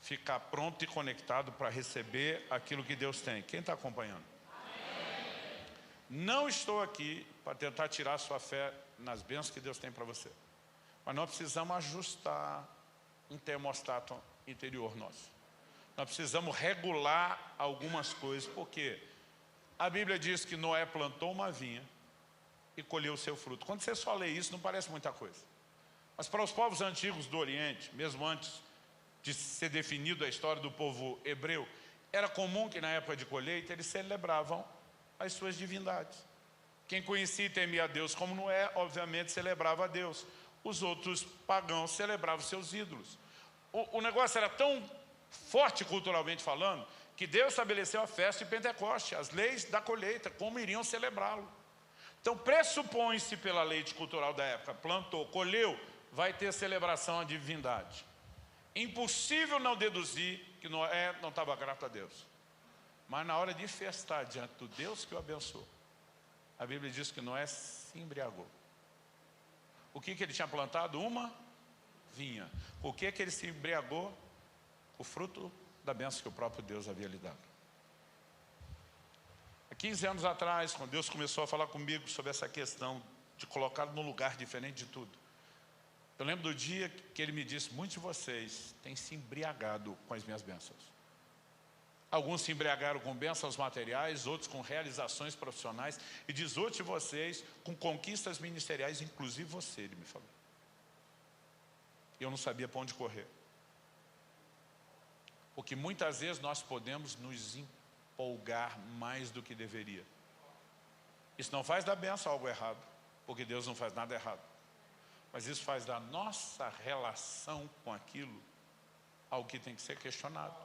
ficar pronto e conectado para receber aquilo que Deus tem. Quem está acompanhando? Não estou aqui para tentar tirar a sua fé nas bênçãos que Deus tem para você. Mas nós precisamos ajustar um termostato interior nosso. Nós precisamos regular algumas coisas, porque a Bíblia diz que Noé plantou uma vinha, e colher o seu fruto. Quando você só lê isso, não parece muita coisa. Mas para os povos antigos do Oriente, mesmo antes de ser definido a história do povo hebreu, era comum que na época de colheita eles celebravam as suas divindades. Quem conhecia e temia a Deus como Noé, obviamente celebrava a Deus. Os outros pagãos celebravam seus ídolos. O negócio era tão forte culturalmente falando, que Deus estabeleceu a festa de Pentecoste, as leis da colheita, como iriam celebrá-lo. Então pressupõe-se pela lei cultural da época, plantou, colheu, vai ter celebração à divindade. Impossível não deduzir que Noé não estava grato a Deus. Mas na hora de festar diante do Deus que o abençoou, a Bíblia diz que Noé se embriagou. O que ele tinha plantado? Uma vinha. O que ele se embriagou? O fruto da bênção que o próprio Deus havia lhe dado. Há 15 anos atrás, quando Deus começou a falar comigo sobre essa questão de colocar num lugar diferente de tudo, eu lembro do dia que Ele me disse: muitos de vocês têm se embriagado com as minhas bênçãos. Alguns se embriagaram com bênçãos materiais, outros com realizações profissionais, e diz outros de vocês com conquistas ministeriais, inclusive você, Ele me falou. Eu não sabia para onde correr. Porque muitas vezes nós podemos nos empolgar mais do que deveria. Isso não faz da bênção algo errado, porque Deus não faz nada errado. Mas isso faz da nossa relação com aquilo algo que tem que ser questionado.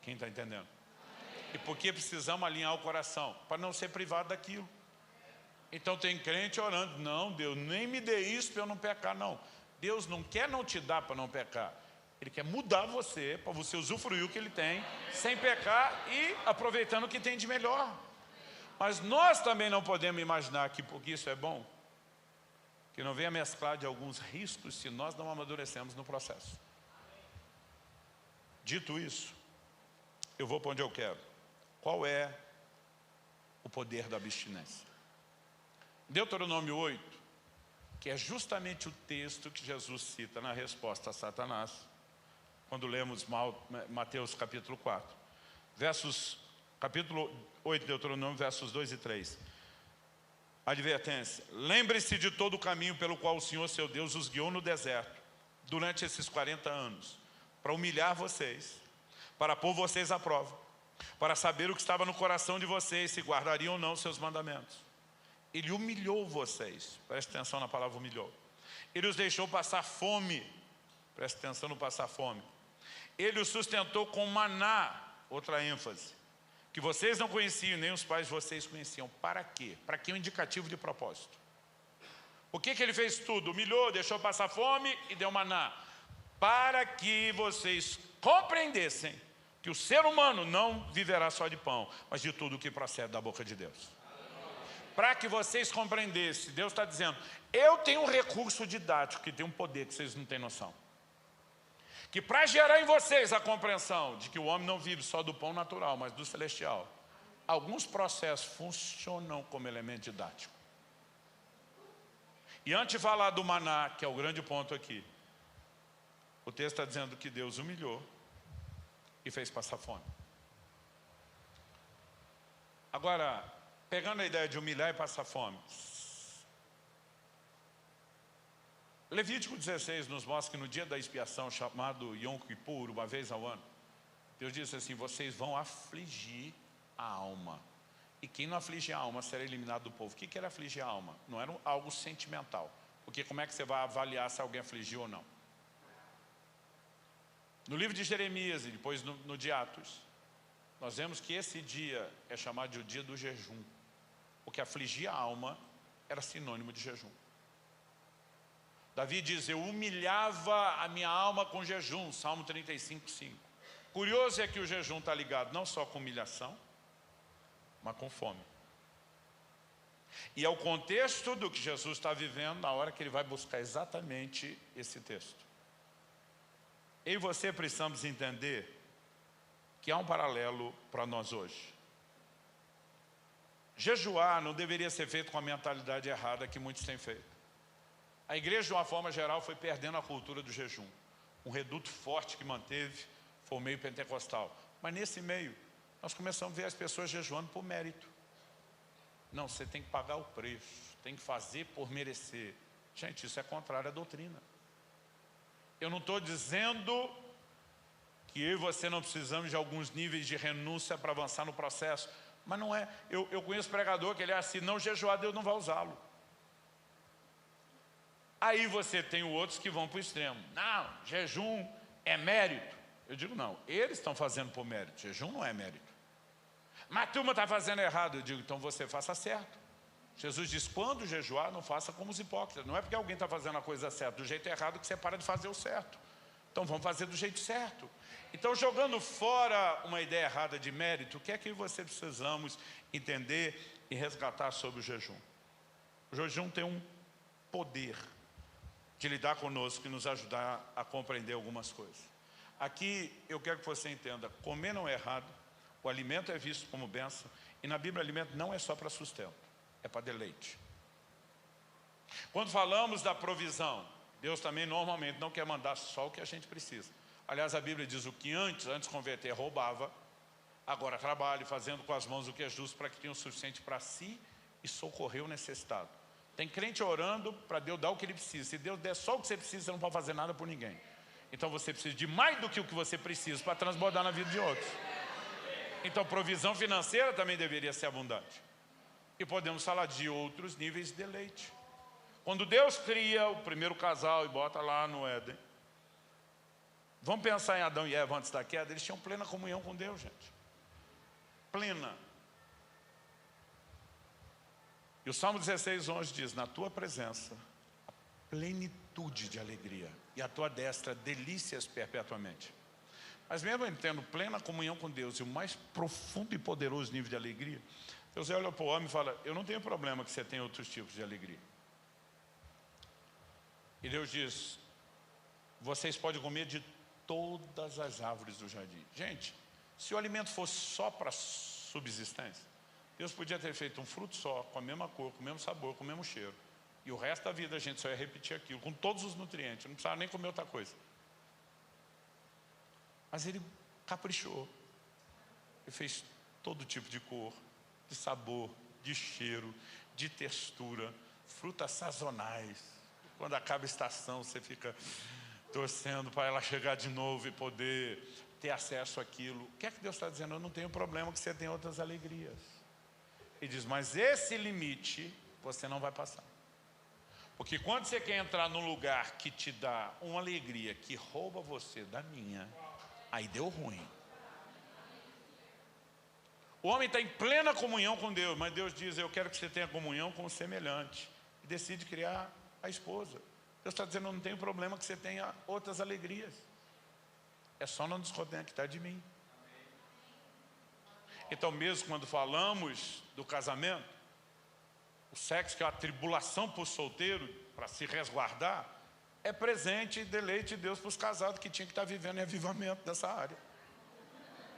Quem está entendendo? E por que precisamos alinhar o coração? Para não ser privado daquilo. Então tem crente orando: não, Deus, nem me dê isso para eu não pecar. Não, Deus não quer não te dar para não pecar. Ele quer mudar você, para você usufruir o que Ele tem, sem pecar e aproveitando o que tem de melhor. Mas nós também não podemos imaginar que porque isso é bom, que não venha mesclar de alguns riscos se nós não amadurecemos no processo. Dito isso, eu vou para onde eu quero. Qual é o poder da abstinência? Deuteronômio 8, que é justamente o texto que Jesus cita na resposta a Satanás, quando lemos Mateus capítulo 4. Capítulo 8, Deuteronômio, versos 2 e 3. Advertência: lembre-se de todo o caminho pelo qual o Senhor seu Deus os guiou no deserto, durante esses 40 anos, para humilhar vocês, para pôr vocês à prova, para saber o que estava no coração de vocês, se guardariam ou não seus mandamentos. Ele humilhou vocês, preste atenção na palavra humilhou. Ele os deixou passar fome, preste atenção no passar fome. Ele os sustentou com maná, outra ênfase, que vocês não conheciam, nem os pais de vocês conheciam. Para quê? Para que um indicativo de propósito. O que ele fez tudo? Humilhou, deixou passar fome e deu maná. Para que vocês compreendessem que o ser humano não viverá só de pão, mas de tudo que procede da boca de Deus. Para que vocês compreendessem, Deus está dizendo: eu tenho um recurso didático que tem um poder que vocês não têm noção. Que para gerar em vocês a compreensão de que o homem não vive só do pão natural, mas do celestial, alguns processos funcionam como elemento didático. E antes de falar do maná, que é o grande ponto aqui, o texto está dizendo que Deus humilhou e fez passar fome. Agora, pegando a ideia de humilhar e passar fome, Levítico 16 nos mostra que no dia da expiação, chamado Yom Kippur, uma vez ao ano, Deus disse assim: vocês vão afligir a alma. E quem não afligir a alma será eliminado do povo. O que era afligir a alma? Não era algo sentimental. Porque como é que você vai avaliar se alguém afligiu ou não? No livro de Jeremias e depois no de Atos, nós vemos que esse dia é chamado de o dia do jejum. Porque afligir a alma era sinônimo de jejum. Davi diz: eu humilhava a minha alma com jejum, Salmo 35, 5. Curioso é que o jejum está ligado não só com humilhação, mas com fome. E é o contexto do que Jesus está vivendo na hora que ele vai buscar exatamente esse texto. Eu e você precisamos entender que há um paralelo para nós hoje. Jejuar não deveria ser feito com a mentalidade errada que muitos têm feito. A igreja, de uma forma geral, foi perdendo a cultura do jejum. Um reduto forte que manteve foi o meio pentecostal. Mas nesse meio, nós começamos a ver as pessoas jejuando por mérito. Não, você tem que pagar o preço, tem que fazer por merecer. Gente, isso é contrário à doutrina. Eu não estou dizendo que eu e você não precisamos de alguns níveis de renúncia para avançar no processo, mas não é. Eu conheço pregador que ele é assim, não jejuar, Deus não vai usá-lo. Aí você tem outros que vão para o extremo. Não, jejum é mérito. Eu digo não, eles estão fazendo por mérito, jejum não é mérito. Mas a turma está fazendo errado. Eu digo, então você faça certo. Jesus diz, quando jejuar, não faça como os hipócritas. Não é porque alguém está fazendo a coisa certa do jeito errado que você para de fazer o certo. Então vamos fazer do jeito certo. Então, jogando fora uma ideia errada de mérito, o que é que você precisamos entender e resgatar sobre o jejum? O jejum tem um poder de lidar conosco e nos ajudar a compreender algumas coisas. Aqui eu quero que você entenda, comer não é errado, o alimento é visto como bênção, e na Bíblia o alimento não é só para sustento, é para deleite. Quando falamos da provisão, Deus também normalmente não quer mandar só o que a gente precisa. Aliás, a Bíblia diz o que antes de converter roubava, agora trabalha fazendo com as mãos o que é justo para que tenha o suficiente para si e socorrer o necessitado. Tem crente orando para Deus dar o que ele precisa. Se Deus der só o que você precisa, você não pode fazer nada por ninguém. Então você precisa de mais do que o que você precisa para transbordar na vida de outros. Então provisão financeira também deveria ser abundante. E podemos falar de outros níveis de deleite. Quando Deus cria o primeiro casal e bota lá no Éden, vamos pensar em Adão e Eva antes da queda, eles tinham plena comunhão com Deus, gente. Plena. E o Salmo 16:11 diz, na tua presença, a plenitude de alegria, e a tua destra, delícias perpetuamente. Mas mesmo ele tendo plena comunhão com Deus e o mais profundo e poderoso nível de alegria, Deus olha para o homem e fala, eu não tenho problema que você tenha outros tipos de alegria. E Deus diz, vocês podem comer de todas as árvores do jardim. Gente, se o alimento fosse só para subsistência, Deus podia ter feito um fruto só, com a mesma cor, com o mesmo sabor, com o mesmo cheiro. E o resto da vida a gente só ia repetir aquilo, com todos os nutrientes, não precisava nem comer outra coisa. Mas ele caprichou. Ele fez todo tipo de cor, de sabor, de cheiro, de textura, frutas sazonais. Quando acaba a estação, você fica torcendo para ela chegar de novo e poder ter acesso àquilo. O que é que Deus está dizendo? Eu não tenho problema que você tenha outras alegrias. Ele diz, mas esse limite você não vai passar. Porque quando você quer entrar num lugar que te dá uma alegria que rouba você da minha, aí deu ruim. O homem está em plena comunhão com Deus, mas Deus diz, eu quero que você tenha comunhão com o semelhante. E decide criar a esposa. Deus está dizendo, eu não tenho problema que você tenha outras alegrias. É só não desconectar de mim. Então mesmo quando falamos do casamento, o sexo que é a tribulação para o solteiro, para se resguardar, é presente e deleite de Deus para os casados que tinham que estar vivendo em avivamento dessa área.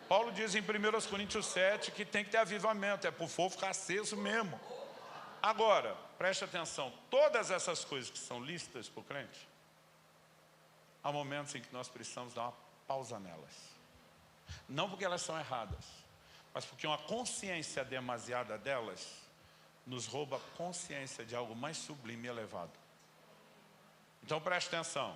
Paulo diz em 1 Coríntios 7 que tem que ter avivamento, é para o fogo ficar aceso mesmo. Agora, preste atenção, todas essas coisas que são listas para o crente, há momentos em que nós precisamos dar uma pausa nelas. Não porque elas são erradas, mas porque uma consciência demasiada delas nos rouba a consciência de algo mais sublime e elevado. Então preste atenção.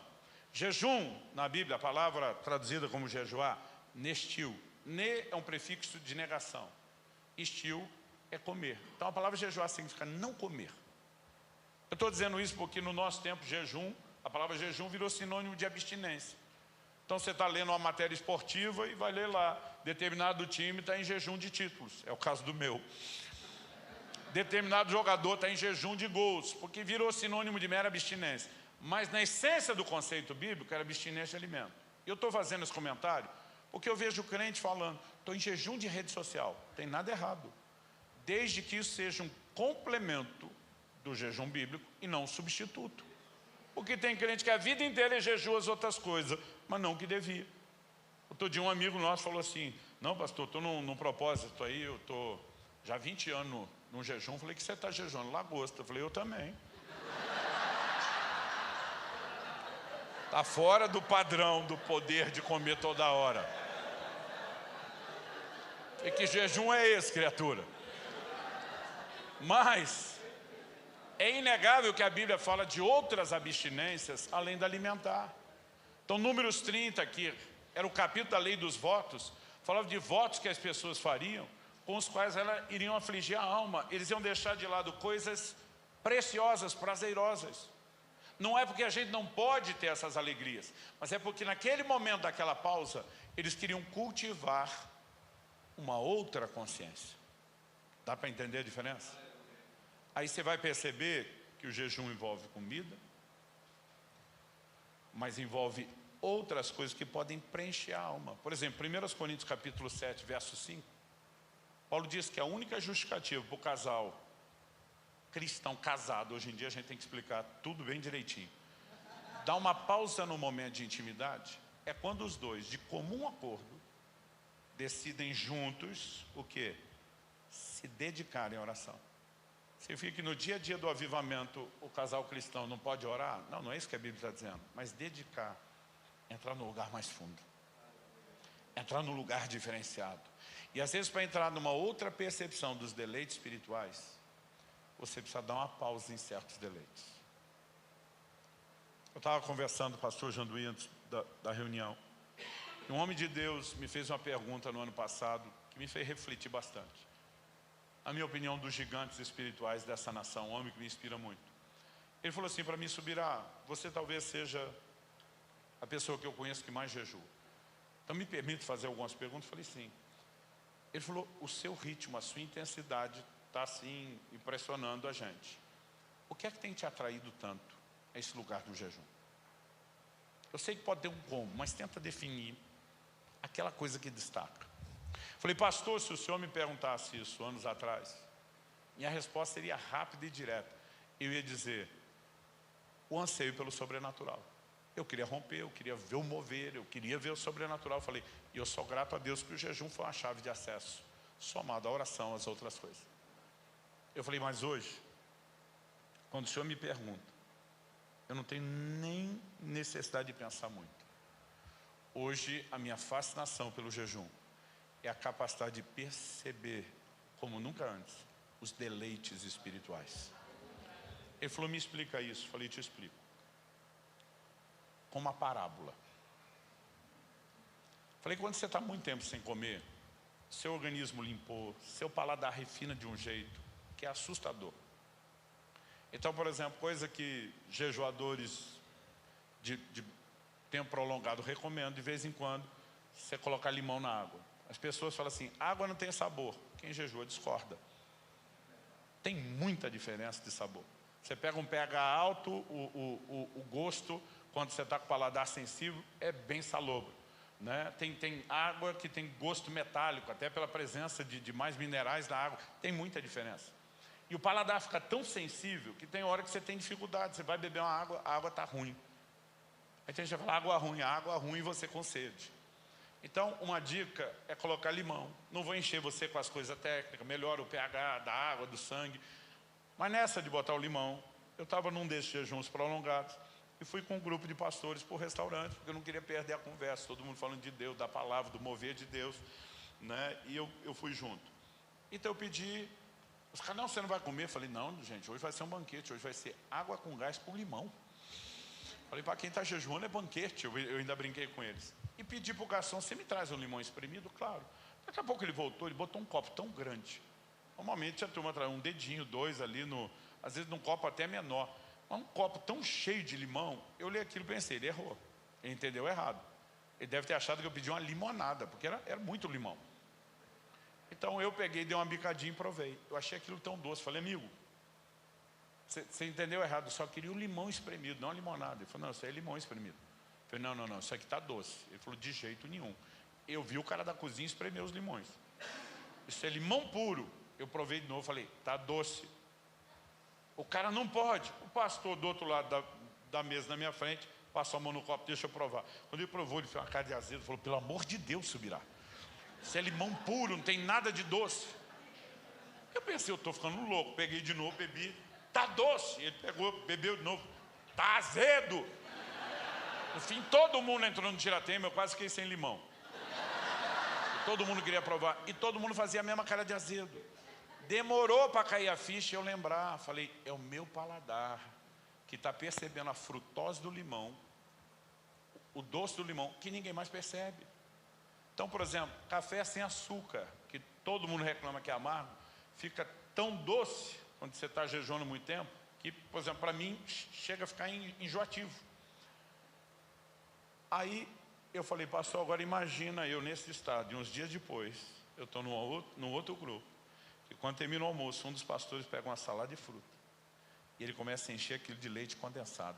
Jejum, na Bíblia, a palavra traduzida como jejuar, nestil. Ne é um prefixo de negação. Estil é comer. Então a palavra jejuar significa não comer. Eu estou dizendo isso porque no nosso tempo, jejum, a palavra jejum virou sinônimo de abstinência. Então você está lendo uma matéria esportiva e vai ler lá, determinado time está em jejum de títulos, é o caso do meu. Determinado jogador está em jejum de gols, porque virou sinônimo de mera abstinência. Mas na essência do conceito bíblico era abstinência de alimento. Eu estou fazendo esse comentário porque eu vejo o crente falando, estou em jejum de rede social, não tem nada errado. Desde que isso seja um complemento do jejum bíblico e não um substituto. Porque tem crente que a vida inteira jejua as outras coisas, mas não que devia. Outro dia um amigo nosso falou assim, não pastor, estou num propósito aí, eu estou já há 20 anos num jejum. Falei, que você está jejuando? Lagosta. Eu falei, eu também. Está fora do padrão do poder de comer toda hora. E que jejum é esse, criatura? Mas é inegável que a Bíblia fala de outras abstinências além da alimentar. Então, Números 30, que era o capítulo da lei dos votos, falava de votos que as pessoas fariam, com os quais elas iriam afligir a alma. Eles iam deixar de lado coisas preciosas, prazerosas. Não é porque a gente não pode ter essas alegrias, mas é porque naquele momento daquela pausa, eles queriam cultivar uma outra consciência. Dá para entender a diferença? Aí você vai perceber que o jejum envolve comida, mas envolve outras coisas que podem preencher a alma. Por exemplo, 1 Coríntios capítulo 7, verso 5, Paulo diz que a única justificativa para o casal cristão casado, hoje em dia a gente tem que explicar tudo bem direitinho, dar uma pausa no momento de intimidade, é quando os dois, de comum acordo, decidem juntos o quê? Se dedicarem à oração. Significa que no dia a dia do avivamento o casal cristão não pode orar? Não, não é isso que a Bíblia está dizendo. Mas dedicar, entrar no lugar mais fundo. Entrar no lugar diferenciado. E às vezes para entrar numa outra percepção dos deleites espirituais, você precisa dar uma pausa em certos deleites. Eu estava conversando com o pastor Janduí antes da reunião. E um homem de Deus me fez uma pergunta no ano passado que me fez refletir bastante. A minha opinião dos gigantes espirituais dessa nação, um homem que me inspira muito. Ele falou assim para mim: Subirá, você talvez seja a pessoa que eu conheço que mais jejua. Então me permite fazer algumas perguntas? Eu falei sim. Ele falou: o seu ritmo, a sua intensidade está assim impressionando a gente. O que é que tem te atraído tanto a esse lugar do jejum? Eu sei que pode ter um como, mas tenta definir aquela coisa que destaca. Falei: pastor, se o senhor me perguntasse isso anos atrás, minha resposta seria rápida e direta. Eu ia dizer: o anseio pelo sobrenatural. Eu queria romper, eu queria ver o mover, eu queria ver o sobrenatural. Eu falei: e eu sou grato a Deus que o jejum foi uma chave de acesso, somado à oração, às outras coisas. Eu falei: mas hoje, quando o senhor me pergunta, eu não tenho nem necessidade de pensar muito. Hoje, a minha fascinação pelo jejum é a capacidade de perceber, como nunca antes, os deleites espirituais. Ele falou: me explica isso. Eu falei: te explico. Com uma parábola. Falei: quando você está muito tempo sem comer, seu organismo limpou, seu paladar refina de um jeito que é assustador. Então, por exemplo, coisa que jejuadores de tempo prolongado recomendam, de vez em quando, você colocar limão na água. As pessoas falam assim: água não tem sabor. Quem jejua discorda. Tem muita diferença de sabor. Você pega um pH alto, o gosto, quando você está com o paladar sensível, é bem salobro, né? Tem água que tem gosto metálico, até pela presença de mais minerais na água. Tem muita diferença. E o paladar fica tão sensível que tem hora que você tem dificuldade. Você vai beber uma água, a água está ruim. Aí tem gente que fala: água ruim e você com sede. Então, uma dica é colocar limão. Não vou encher você com as coisas técnicas, melhora o pH da água, do sangue. Mas nessa de botar o limão, eu estava num desses jejuns prolongados e fui com um grupo de pastores para o restaurante, porque eu não queria perder a conversa, todo mundo falando de Deus, da palavra, do mover de Deus, né? E eu fui junto. Então eu pedi, os caras: não, você não vai comer? Eu falei: não, gente, hoje vai ser um banquete, hoje vai ser água com gás com limão. Falei: para quem está jejuando é banquete. Eu ainda brinquei com eles. E pedi para o garçom: você me traz um limão espremido? Claro. Daqui a pouco ele voltou, ele botou um copo tão grande. Normalmente a turma traz um dedinho, dois ali, às vezes num copo até menor. Mas um copo tão cheio de limão, eu olhei aquilo e pensei: ele errou. Ele entendeu errado. Ele deve ter achado que eu pedi uma limonada, porque era muito limão. Então eu peguei, dei uma bicadinha e provei. Eu achei aquilo tão doce. Falei: amigo, você entendeu errado, eu só queria o limão espremido, não a limonada. Ele falou: não, isso aí é limão espremido. Eu falei: não, isso aqui está doce. Ele falou: de jeito nenhum. Eu vi o cara da cozinha espremer os limões. Isso é limão puro. Eu provei de novo, falei: está doce. O cara: não pode. O pastor do outro lado da mesa na minha frente passou a mão no copo: deixa eu provar. Quando ele provou, ele fez uma cara de azedo, falou: pelo amor de Deus, Subirá, isso é limão puro, não tem nada de doce. Eu pensei: eu estou ficando louco. Peguei de novo, bebi: está doce. Ele pegou, bebeu de novo: está azedo. No fim, todo mundo entrou no tiratema, eu quase fiquei sem limão. E todo mundo queria provar. E todo mundo fazia a mesma cara de azedo. demorou para cair a ficha e eu lembrar. Falei, é o meu paladar que está percebendo a frutose do limão, o doce do limão, que ninguém mais percebe. Então, por exemplo, café sem açúcar, que todo mundo reclama que é amargo, fica tão doce, quando você está jejuando muito tempo, que, por exemplo, para mim, chega a ficar enjoativo. Aí, eu falei, pastor, agora imagina eu nesse estado, e uns dias depois, eu estou num outro grupo, que quando termina o almoço, um dos pastores pega uma salada de fruta, e ele começa a encher aquilo de leite condensado.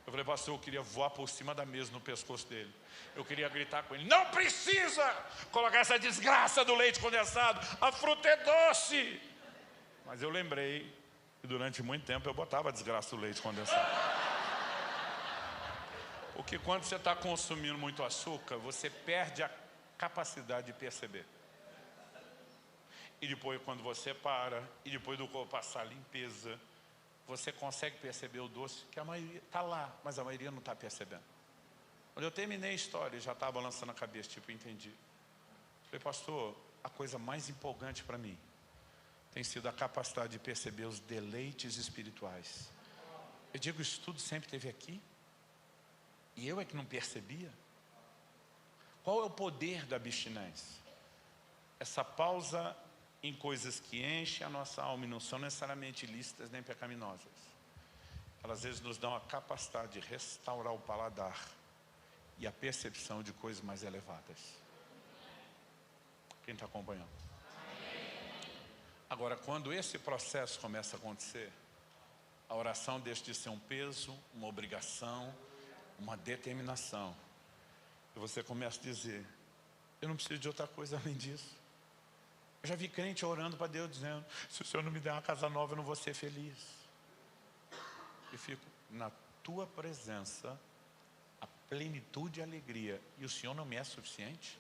Eu falei, pastor, eu queria voar por cima da mesa no pescoço dele. Eu queria gritar com ele, não precisa colocar essa desgraça do leite condensado, a fruta é doce. Mas eu lembrei que durante muito tempo eu botava a desgraça do leite condensado. Porque quando você está consumindo muito açúcar, você perde a capacidade de perceber. E depois, quando você para, e depois do corpo passar a limpeza, você consegue perceber o doce, que a maioria está lá, mas a maioria não está percebendo. Quando eu terminei a história, já estava balançando a cabeça, tipo, entendi. Falei, pastor, a coisa mais empolgante para mim tem sido a capacidade de perceber os deleites espirituais. Eu digo, isso tudo sempre esteve aqui? E eu é que não percebia? Qual é o poder da abstinência? Essa pausa em coisas que enchem a nossa alma e não são necessariamente ilícitas nem pecaminosas. Elas às vezes nos dão a capacidade de restaurar o paladar e a percepção de coisas mais elevadas. Quem está acompanhando? Agora, quando esse processo começa a acontecer, a oração deixa de ser um peso, uma obrigação, uma determinação. E você começa a dizer, eu não preciso de outra coisa além disso. Eu já vi crente orando para Deus dizendo, se o Senhor não me der uma casa nova, eu não vou ser feliz. E fico, na tua presença, a plenitude e a alegria, e o Senhor não me é suficiente?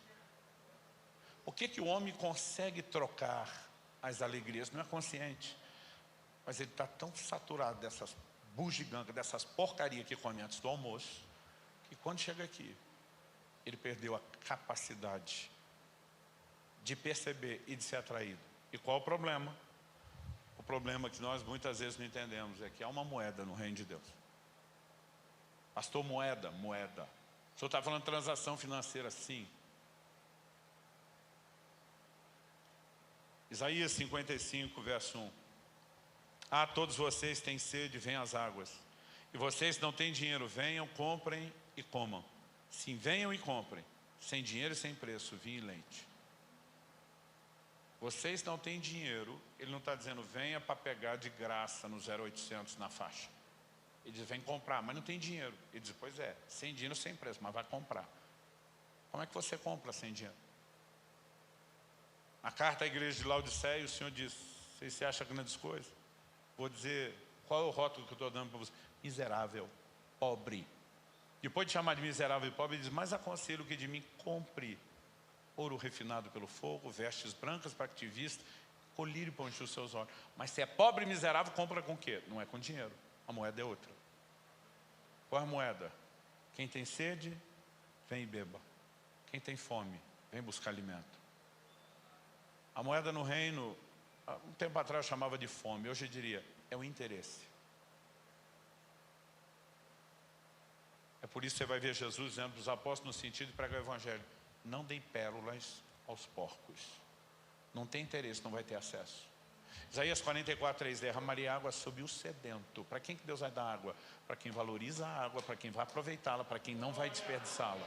Por que o homem consegue trocar as alegrias? Não é consciente, mas ele está tão saturado dessas bugigangas, dessas porcarias que come antes do almoço, que quando chega aqui, ele perdeu a capacidade de perceber e de ser atraído. E qual o problema? O problema que nós muitas vezes não entendemos é que há uma moeda no reino de Deus. Pastor, moeda. O senhor está falando de transação financeira, sim. Isaías 55, verso 1. Ah, todos vocês têm sede, venham às águas. E vocês não têm dinheiro, venham, comprem e comam. Sim, venham e comprem, sem dinheiro e sem preço, vinho e leite. Vocês não têm dinheiro, ele não está dizendo venha para pegar de graça no 0800 na faixa. Ele diz vem comprar, mas não tem dinheiro. Ele diz, pois é, sem dinheiro, sem preço, mas vai comprar. Como é que você compra sem dinheiro? Na carta à igreja de Laodiceia, o Senhor diz, vocês se acham grandes coisas? Vou dizer, qual é o rótulo que eu estou dando para você? Miserável, pobre. Depois de chamar de miserável e pobre, ele diz, mas aconselho que de mim compre ouro refinado pelo fogo, vestes brancas para que te vista, colírio para encher os seus olhos. Mas se é pobre e miserável, compra com o quê? Não é com dinheiro, a moeda é outra. Qual é a moeda? Quem tem sede, vem e beba. Quem tem fome, vem buscar alimento. A moeda no reino, um tempo atrás eu chamava de fome, hoje eu diria, é o interesse. É por isso que você vai ver Jesus dizendo para os apóstolos no sentido de pregar o evangelho. Não deem pérolas aos porcos. Não tem interesse, não vai ter acesso. Isaías 44:3, derramaria água sobre o sedento. Para quem que Deus vai dar água? Para quem valoriza a água, para quem vai aproveitá-la, para quem não vai desperdiçá-la.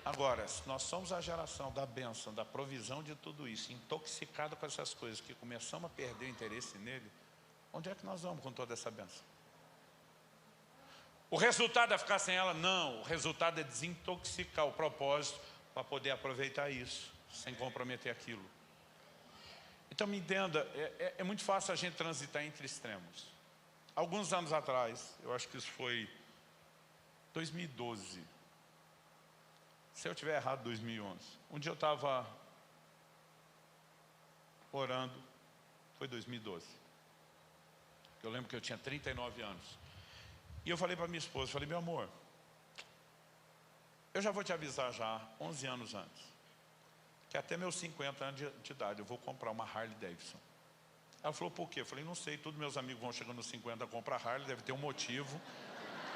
Agora, se nós somos a geração da bênção, da provisão de tudo isso, intoxicado com essas coisas, que começamos a perder o interesse nele, onde é que nós vamos com toda essa bênção? O resultado é ficar sem ela? Não, o resultado é desintoxicar o propósito para poder aproveitar isso, sem comprometer aquilo. Então me entenda, é muito fácil a gente transitar entre extremos. Alguns anos atrás, eu acho que isso foi 2012, se eu tiver errado, 2011. Um dia eu estava orando, foi 2012. Eu lembro que eu tinha 39 anos. E eu falei para minha esposa, falei, meu amor, eu já vou te avisar já, 11 anos antes. que até meus 50 anos de idade eu vou comprar uma Harley Davidson. Ela falou, por quê? Eu falei, não sei, todos meus amigos vão chegando aos 50 a comprar Harley, deve ter um motivo.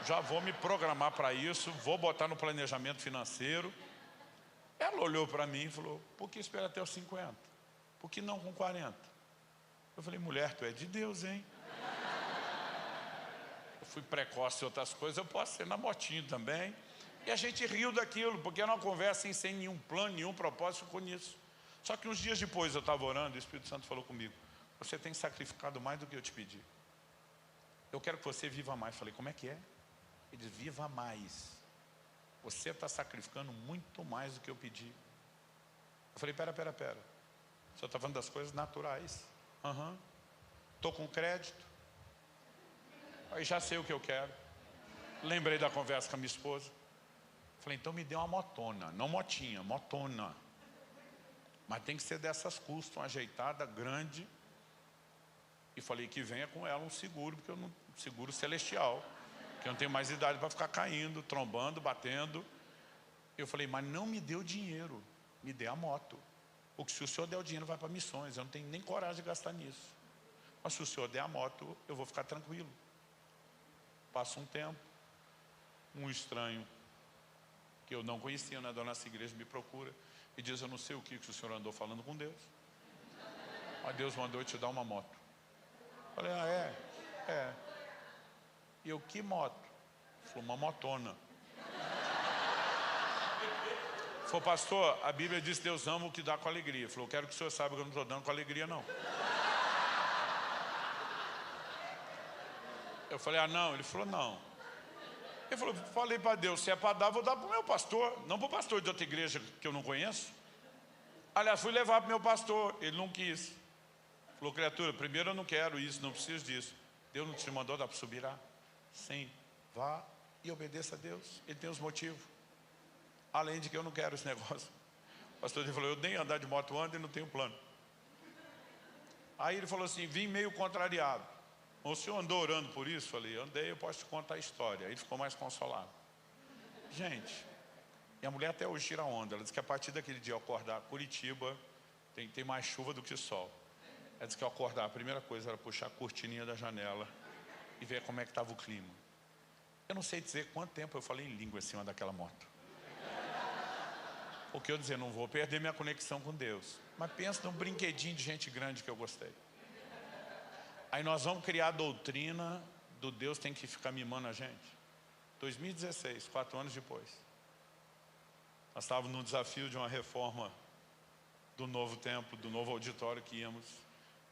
Já vou me programar para isso, vou botar no planejamento financeiro. Ela olhou para mim e falou, por que espera até os 50? Por que não com 40? Eu falei, mulher, tu é de Deus, hein? Eu fui precoce em outras coisas, eu posso ser na motinho também. E a gente riu daquilo, porque era uma conversa sem nenhum plano, nenhum propósito, ficou nisso. Só que uns dias depois eu estava orando e o Espírito Santo falou comigo, você tem sacrificado mais do que eu te pedi. Eu quero que você viva mais. Eu falei, como é que é? Ele diz, viva mais. Você está sacrificando muito mais do que eu pedi. Eu falei, pera. O senhor está falando das coisas naturais. Estou com crédito. Aí já sei o que eu quero. Lembrei da conversa com a minha esposa. Falei, então me dê uma motona. Não motinha, motona. Mas tem que ser dessas custom, ajeitada, grande. E falei que venha com ela um seguro, porque eu não, seguro celestial. Que eu não tenho mais idade para ficar caindo, trombando, batendo. Eu falei, mas não me dê o dinheiro, me dê a moto. Porque se o senhor der o dinheiro, vai para missões. Eu não tenho nem coragem de gastar nisso. Mas se o senhor der a moto, eu vou ficar tranquilo. Passa um tempo, um estranho que eu não conhecia da nossa igreja me procura e diz, eu não sei o que o senhor andou falando com Deus, mas Deus mandou eu te dar uma moto. Eu falei, é. E eu, que moto? Ele falou, uma motona. Ele falou, pastor, a Bíblia diz que Deus ama o que dá com alegria. Ele falou, eu quero que o senhor saiba que eu não estou dando com alegria, não. Eu falei, não. Ele falou, não. Ele falou, falei para Deus, se é para dar, vou dar para o meu pastor, não para o pastor de outra igreja que eu não conheço. Aliás, fui levar para o meu pastor, ele não quis. Falou, criatura, primeiro eu não quero isso, não preciso disso. Deus não te mandou dar para subir lá? Sim, vá e obedeça a Deus, ele tem os motivos. Além de que eu não quero esse negócio. O pastor falou, eu nem andar de moto ando e não tenho plano. Aí ele falou assim, vim meio contrariado. O senhor andou orando por isso? Falei, andei, eu posso te contar a história. Aí ele ficou mais consolado. Gente, e a mulher até hoje tira onda. Ela disse que a partir daquele dia eu acordar, Curitiba tem mais chuva do que sol. Ela disse que eu acordar, a primeira coisa era puxar a cortininha da janela e ver como é que estava o clima. Eu não sei dizer quanto tempo eu falei em língua em cima daquela moto. Porque eu dizia, não vou perder minha conexão com Deus. Mas pensa num brinquedinho de gente grande que eu gostei. Aí nós vamos criar a doutrina do Deus tem que ficar mimando a gente. 2016, 4 anos depois. Nós estávamos no desafio de uma reforma do novo templo, do novo auditório que íamos.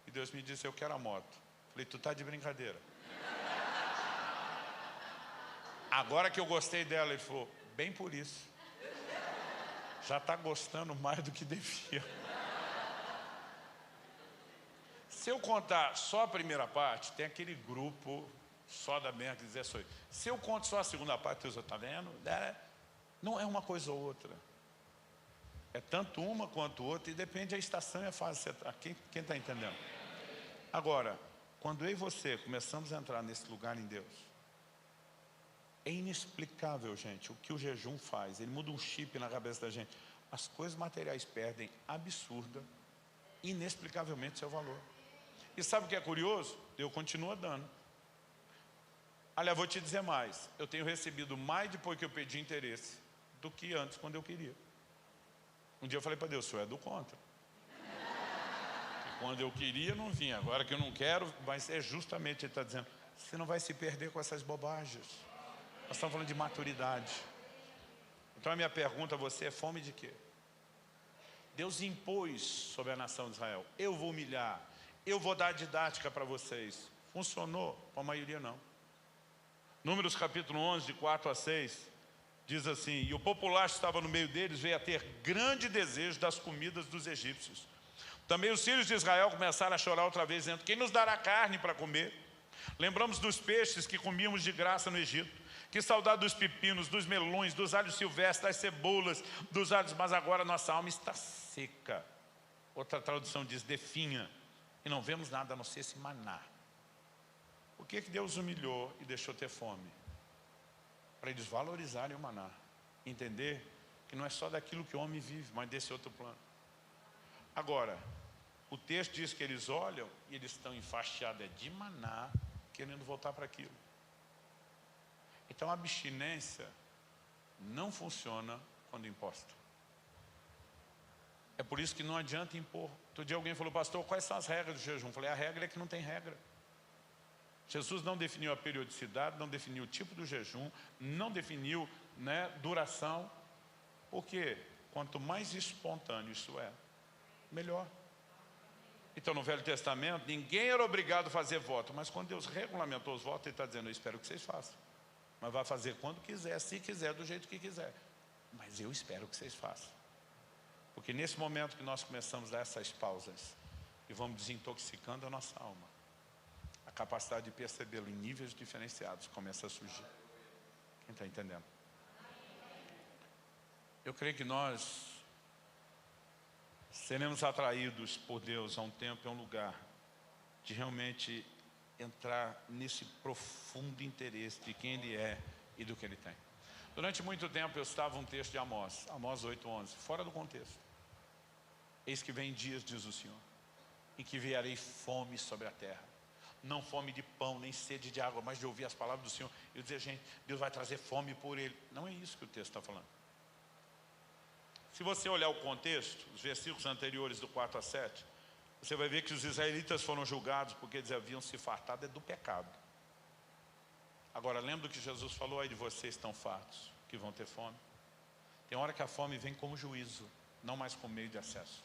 E Deus me disse, eu quero a moto. Falei, tu tá de brincadeira. Agora que eu gostei dela, ele falou, bem por isso. Já está gostando mais do que devia. Se eu contar só a primeira parte, tem aquele grupo só da Benha que diz é só isso. Se eu conto só a segunda parte, você está vendo? Não é uma coisa ou outra. É tanto uma quanto outra e depende da estação e a fase. Quem está entendendo? Agora, quando eu e você começamos a entrar nesse lugar em Deus, é inexplicável, gente, o que o jejum faz. Ele muda um chip na cabeça da gente. As coisas materiais perdem absurda, inexplicavelmente seu valor. E sabe o que é curioso? Deus continua dando. Aliás, vou te dizer mais. Eu tenho recebido mais depois que eu pedi interesse do que antes, quando eu queria. Um dia eu falei para Deus, o senhor é do contra. E quando eu queria, não vinha. Agora que eu não quero, mas é justamente ele está dizendo, você não vai se perder com essas bobagens. Nós estamos falando de maturidade. Então a minha pergunta a você é fome de quê? Deus impôs sobre a nação de Israel. Eu vou humilhar. Eu vou dar didática para vocês. Funcionou? Para a maioria não. Números capítulo 11, de 4 a 6, diz assim, e o populacho estava no meio deles, veio a ter grande desejo das comidas dos egípcios. Também os filhos de Israel começaram a chorar outra vez, dizendo, quem nos dará carne para comer? Lembramos dos peixes que comíamos de graça no Egito. Que saudade dos pepinos, dos melões, dos alhos silvestres, das cebolas, dos alhos, mas agora nossa alma está seca. Outra tradução diz, definha, e não vemos nada a não ser esse maná. Por que Deus humilhou e deixou ter fome? Para eles valorizarem o maná. Entender que não é só daquilo que o homem vive, mas desse outro plano. Agora, o texto diz que eles olham e eles estão enfastiados de maná, querendo voltar para aquilo. Então a abstinência não funciona quando imposta. É por isso que não adianta impor. Outro dia alguém falou, pastor, quais são as regras do jejum? Eu falei, a regra é que não tem regra. Jesus não definiu a periodicidade, não definiu o tipo do jejum, não definiu, duração. Por quê? Quanto mais espontâneo isso é, melhor. Então no Velho Testamento, ninguém era obrigado a fazer voto, mas quando Deus regulamentou os votos, Ele está dizendo, eu espero que vocês façam. Mas vai fazer quando quiser, se quiser, do jeito que quiser. Mas eu espero que vocês façam. Porque nesse momento que nós começamos a dar essas pausas e vamos desintoxicando a nossa alma, a capacidade de percebê-lo em níveis diferenciados começa a surgir. Quem está entendendo? Eu creio que nós seremos atraídos por Deus a um tempo e a um lugar de realmente entrar nesse profundo interesse de quem Ele é e do que Ele tem. Durante muito tempo eu estava um texto de Amós 8:11, fora do contexto. Eis que vem dias, diz o Senhor, em que enviarei fome sobre a terra. Não fome de pão, nem sede de água, mas de ouvir as palavras do Senhor. E eu dizer, gente, Deus vai trazer fome por Ele. Não é isso que o texto está falando. Se você olhar o contexto, os versículos anteriores do 4 a 7, você vai ver que os israelitas foram julgados porque eles haviam se fartado do pecado. Agora, lembra do que Jesus falou? Aí de vocês estão fartos, que vão ter fome. Tem hora que a fome vem como juízo, não mais como meio de acesso.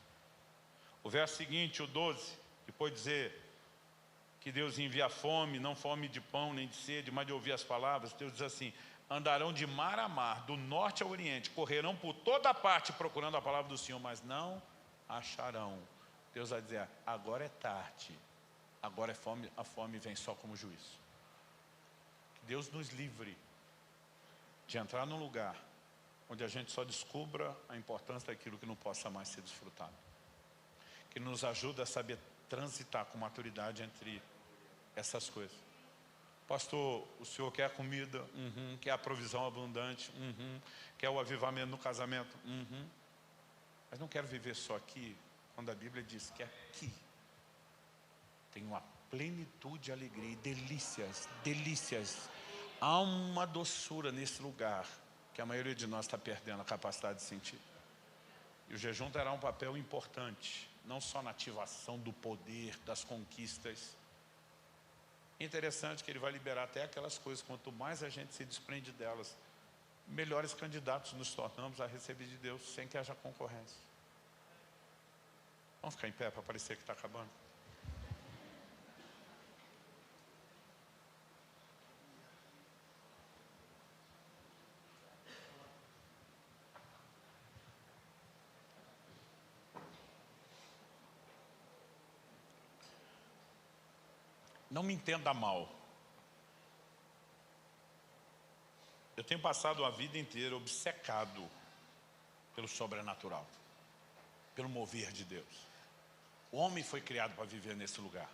O verso seguinte, o 12, depois de dizer que Deus envia fome, não fome de pão nem de sede, mas de ouvir as palavras, Deus diz assim, andarão de mar a mar, do norte ao oriente, correrão por toda parte procurando a palavra do Senhor, mas não acharão. Deus vai dizer, agora é tarde, agora é fome, a fome vem só como juízo. Que Deus nos livre de entrar num lugar onde a gente só descubra a importância daquilo que não possa mais ser desfrutado. Que nos ajuda a saber transitar com maturidade entre essas coisas. Pastor, o senhor quer comida? Quer a provisão abundante? Quer o avivamento no casamento? Mas não quero viver só aqui, quando a Bíblia diz que aqui tem uma plenitude de alegria e delícias, delícias. Há uma doçura nesse lugar que a maioria de nós está perdendo a capacidade de sentir. E o jejum terá um papel importante, não só na ativação do poder, das conquistas. Interessante que ele vai liberar até aquelas coisas, quanto mais a gente se desprende delas, melhores candidatos nos tornamos a receber de Deus, sem que haja concorrência. Vamos ficar em pé para parecer que está acabando? Não me entenda mal. Eu tenho passado a vida inteira obcecado pelo sobrenatural, pelo mover de Deus. O homem foi criado para viver nesse lugar.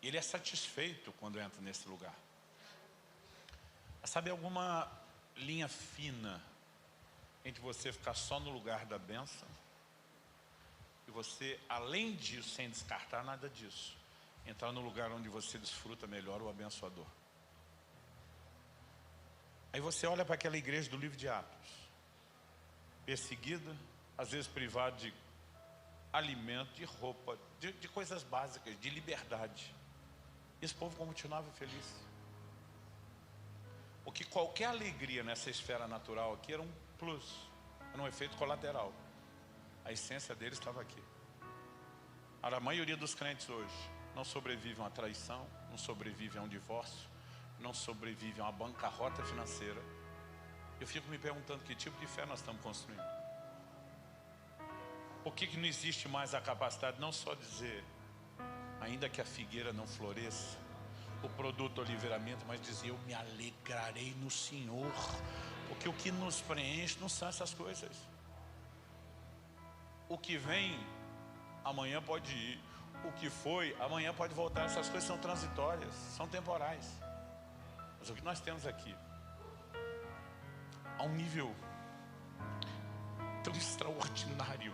Ele é satisfeito quando entra nesse lugar. Sabe alguma linha fina entre você ficar só no lugar da bênção e você, além disso, sem descartar nada disso, entrar no lugar onde você desfruta melhor o abençoador? Aí você olha para aquela igreja do livro de Atos, perseguida, às vezes privada de alimento, de roupa, de coisas básicas, de liberdade. Esse povo continuava feliz. Porque qualquer alegria nessa esfera natural aqui era um plus, era um efeito colateral. A essência deles estava aqui. A maioria dos crentes hoje não sobrevivem a uma traição, não sobrevivem a um divórcio, não sobrevivem a uma bancarrota financeira. Eu fico me perguntando que tipo de fé nós estamos construindo. Por que não existe mais a capacidade não só de dizer, ainda que a figueira não floresça, o produto oliveiramento, mas dizer, eu me alegrarei no Senhor, porque o que nos preenche não são essas coisas. O que vem, amanhã pode ir. O que foi, amanhã pode voltar. Essas coisas são transitórias, são temporais. Mas o que nós temos aqui, a um nível tão extraordinário,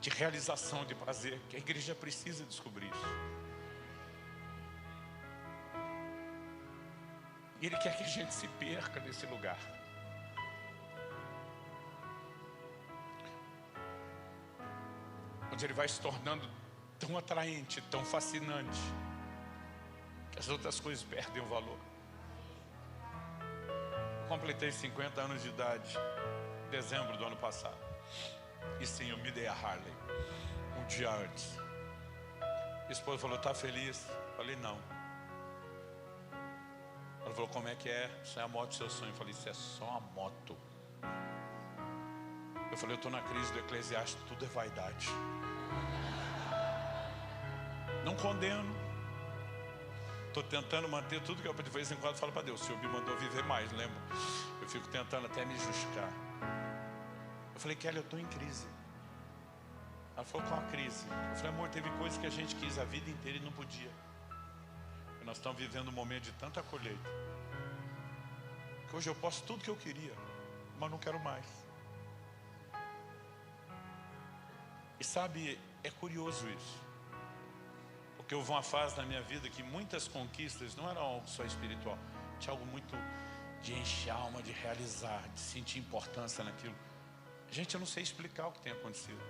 de realização, de prazer, que a igreja precisa descobrir isso. E Ele quer que a gente se perca nesse lugar. Onde Ele vai se tornando tão atraente, tão fascinante, que as outras coisas perdem o valor. Completei 50 anos de idade, em dezembro do ano passado. E sim, eu me dei a Harley, um dia antes. Minha esposa falou, tá feliz? Eu falei, não. Ela falou, como é que é? Isso é a moto do seu sonho. Eu falei, isso é só uma moto. Eu falei, eu estou na crise do Eclesiastes, tudo é vaidade. Não condeno. Estou tentando manter tudo que eu de vez em quando falo para Deus. O Senhor me mandou viver mais, lembra? Eu fico tentando até me justificar. Eu falei, Kelly, eu estou em crise. Ela falou, qual a crise? Eu falei, amor, teve coisas que a gente quis a vida inteira e não podia. E nós estamos vivendo um momento de tanta colheita, que hoje eu posso tudo que eu queria, mas não quero mais. E sabe, é curioso isso. Porque houve uma fase na minha vida que muitas conquistas não eram algo só espiritual. Tinha algo muito de encher a alma, de realizar, de sentir importância naquilo. Gente, eu não sei explicar o que tem acontecido.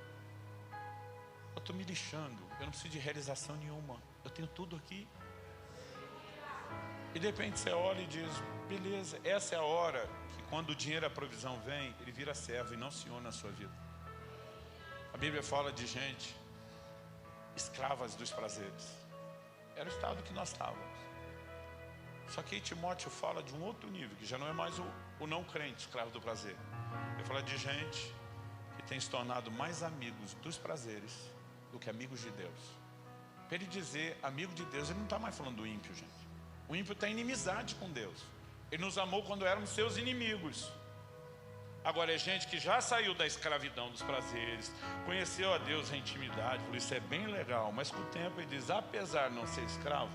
Eu estou me lixando, eu não preciso de realização nenhuma. Eu tenho tudo aqui. E de repente você olha e diz, beleza, essa é a hora que quando o dinheiro e a provisão vem, ele vira servo e não senhor na sua vida. A Bíblia fala de gente escravas dos prazeres. Era o estado que nós estávamos. Só que aí Timóteo fala de um outro nível, que já não é mais o não crente, escravo do prazer. Ele fala de gente que tem se tornado mais amigos dos prazeres do que amigos de Deus. Para ele dizer amigo de Deus, ele não está mais falando do ímpio, gente. O ímpio tem inimizade com Deus. Ele nos amou quando éramos seus inimigos. Agora é gente que já saiu da escravidão dos prazeres, conheceu a Deus em intimidade, falou, isso é bem legal, mas com o tempo ele diz, apesar de não ser escravo,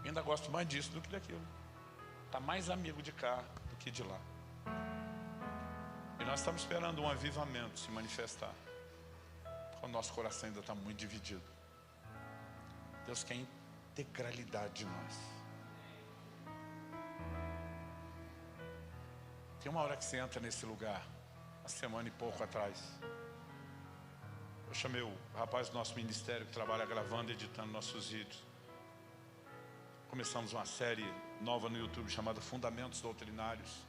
ainda gosto mais disso do que daquilo. Está mais amigo de cá do que de lá. E nós estamos esperando um avivamento se manifestar. O nosso coração ainda está muito dividido. Deus quer integralidade de nós. Tem uma hora que você entra nesse lugar, uma semana e pouco atrás. Eu chamei o rapaz do nosso ministério que trabalha gravando e editando nossos vídeos. Começamos uma série nova no YouTube chamada Fundamentos Doutrinários.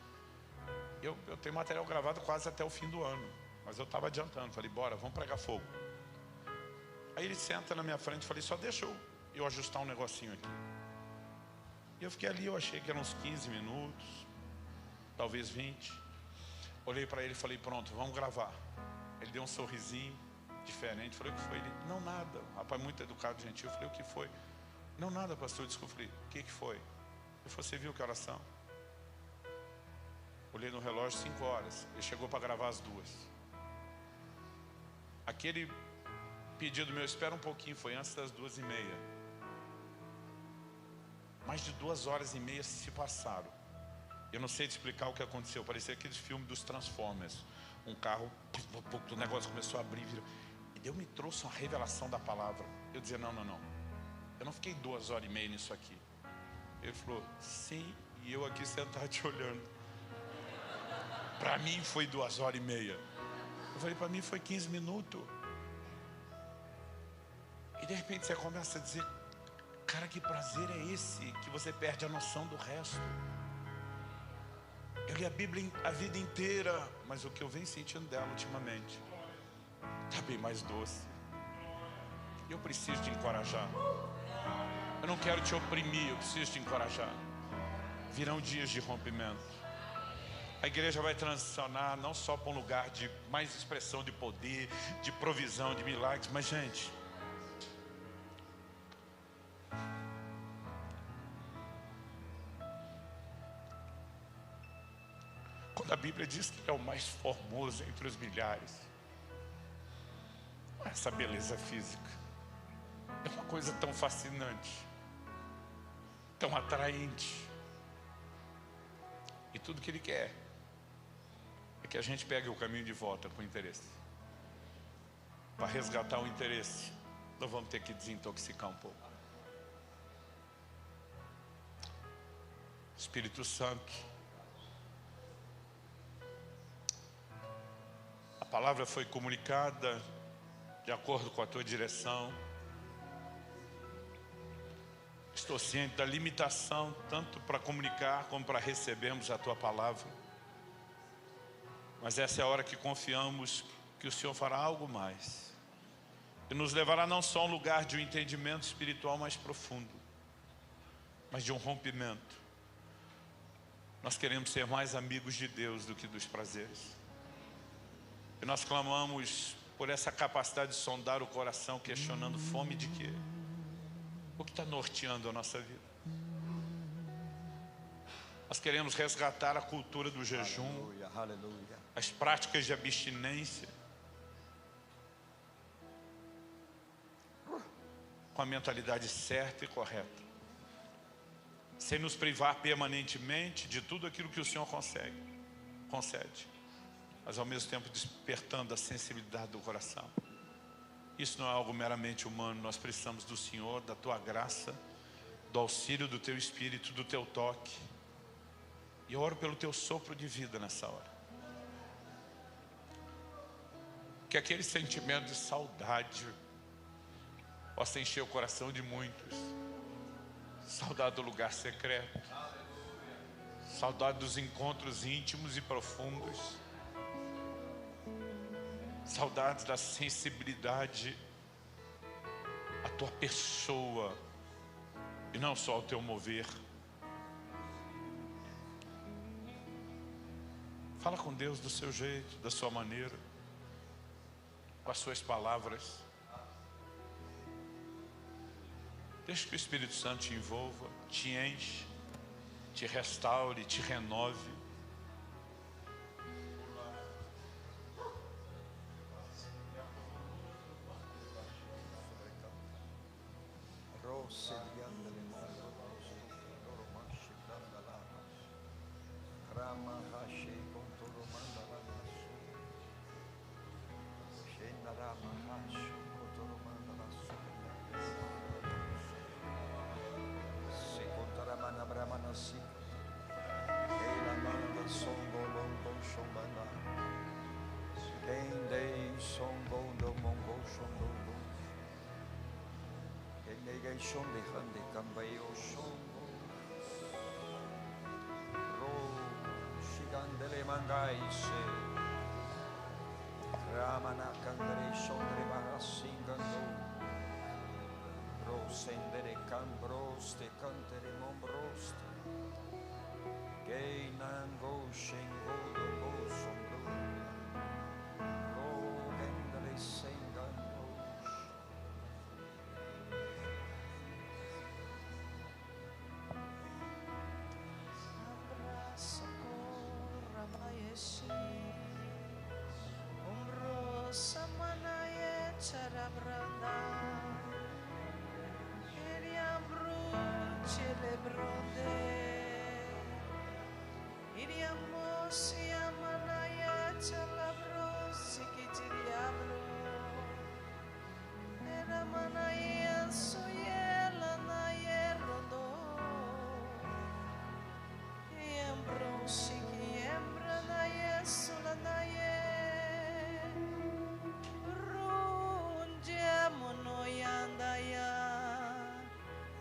Eu tenho material gravado quase até o fim do ano, mas eu estava adiantando, falei, bora, vamos pregar fogo. Aí ele senta na minha frente e falei, só deixa eu ajustar um negocinho aqui. E eu fiquei ali, eu achei que eram uns 15 minutos, talvez 20. Olhei para ele e falei, pronto, vamos gravar. Ele deu um sorrisinho diferente, falei, o que foi? Ele, não, nada. Rapaz muito educado, gentil. Eu falei, o que foi? Não, nada, pastor, desculpa. Eu falei, o que foi? Ele falou, você viu que horas são? Olhei no relógio, 5 horas. Ele chegou para gravar às 2. Aquele pedido meu, espera um pouquinho, foi antes das 2h30. Mais de 2h30 se passaram. Eu não sei te explicar o que aconteceu. Parecia aqueles filmes dos Transformers. Um carro, o negócio começou a abrir. E Deus me trouxe uma revelação da palavra. Eu dizia, não. Eu não fiquei 2h30 nisso aqui. Ele falou, sim, e eu aqui sentado te olhando. Para mim foi 2h30. Eu falei, para mim foi 15 minutos. E de repente você começa a dizer, cara, que prazer é esse? Que você perde a noção do resto. Eu li a Bíblia a vida inteira, mas o que eu venho sentindo dela ultimamente está bem mais doce. Eu preciso te encorajar. Eu não quero te oprimir, eu preciso te encorajar. Virão dias de rompimento. A igreja vai transicionar não só para um lugar de mais expressão de poder, de provisão, de milagres, mas gente, quando a Bíblia diz que é o mais formoso entre os milhares, não é essa beleza física, é uma coisa tão fascinante, tão atraente. E tudo que Ele quer é que a gente pegue o caminho de volta com interesse. para resgatar o interesse, nós vamos ter que desintoxicar um pouco. Espírito Santo, a palavra foi comunicada de acordo com a tua direção. Estou ciente da limitação, tanto para comunicar como para recebermos a tua palavra. Mas essa é a hora que confiamos que o Senhor fará algo mais. E nos levará não só a um lugar de um entendimento espiritual mais profundo, mas de um rompimento. Nós queremos ser mais amigos de Deus do que dos prazeres. E nós clamamos por essa capacidade de sondar o coração, questionando fome de quê? O que está norteando a nossa vida? Nós queremos resgatar a cultura do jejum, Aleluia, aleluia. as práticas de abstinência, com a mentalidade certa e correta, sem nos privar permanentemente de tudo aquilo que o Senhor concede, mas ao mesmo tempo despertando a sensibilidade do coração. Isso não é algo meramente humano, nós precisamos do Senhor, da tua graça, do auxílio do teu Espírito, do teu toque. E eu oro pelo teu sopro de vida nessa hora. Que aquele sentimento de saudade possa encher o coração de muitos. Saudade do lugar secreto. Saudade dos encontros íntimos e profundos. Saudades da sensibilidade à tua pessoa e não só ao teu mover. Fala com Deus do seu jeito, da sua maneira, com as suas palavras. Deixa que o Espírito Santo te envolva, te enche, te restaure, te renove. Sendere cambroste, cantere mombroste, che nango scengo do sombro, ro vendere senganos. Abraço corra maieshi, umbro samanaye charabranda. Celebronde, iriamo si amanaya celebro sikitiriabro, era manaya suyela naye rondo, iembro sikiembra naye sulanaye, runje monoyandaya.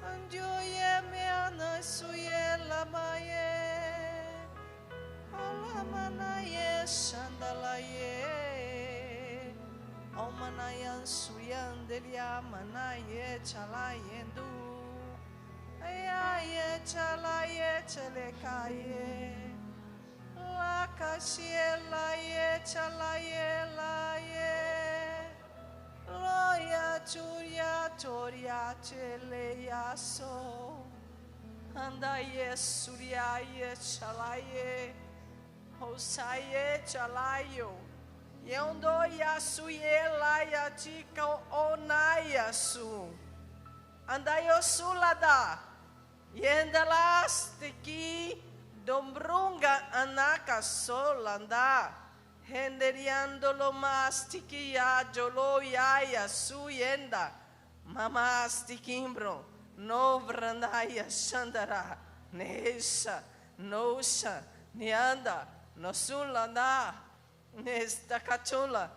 Anjoye meana suyela maye, alamanaye shandalaye, omanayan suyandelia manaye chalayendu, ayaye chalaye chelekaye, lakashielaye chalaye laye. Loya churia toria cheleya so andaye suriaye chalaye hosaye chalayo yondo yasuye laya tika onaya su andayo sulada yendalas tiki dombrunga anaka solanda Henderiandolo mastikia jolo yaya suyenda. Mamastikimbro. No vrandaya shandara. Nesha. Nosha. Nianda. Nosulanda. Nesta cachula.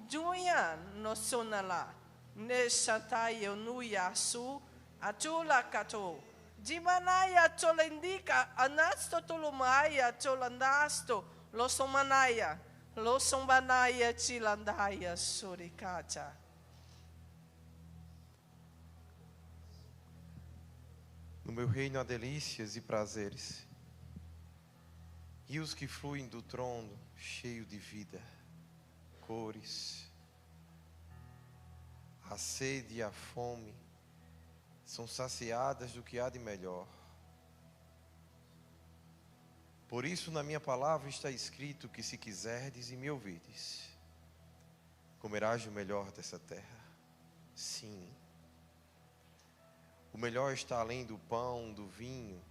Juya nosunala. Neshantayo nuya su. Achula kato. Jimanaya cholendika. Anasto tulumaya cholandasto. Losomanaya. Losombanaya chilandaya surikata. No meu reino há delícias e prazeres, rios que fluem do trono, cheio de vida, cores. A sede e a fome são saciadas do que há de melhor. Por isso, na minha palavra está escrito que, se quiserdes e me ouvirdes, comerás o melhor dessa terra. Sim. O melhor está além do pão, do vinho,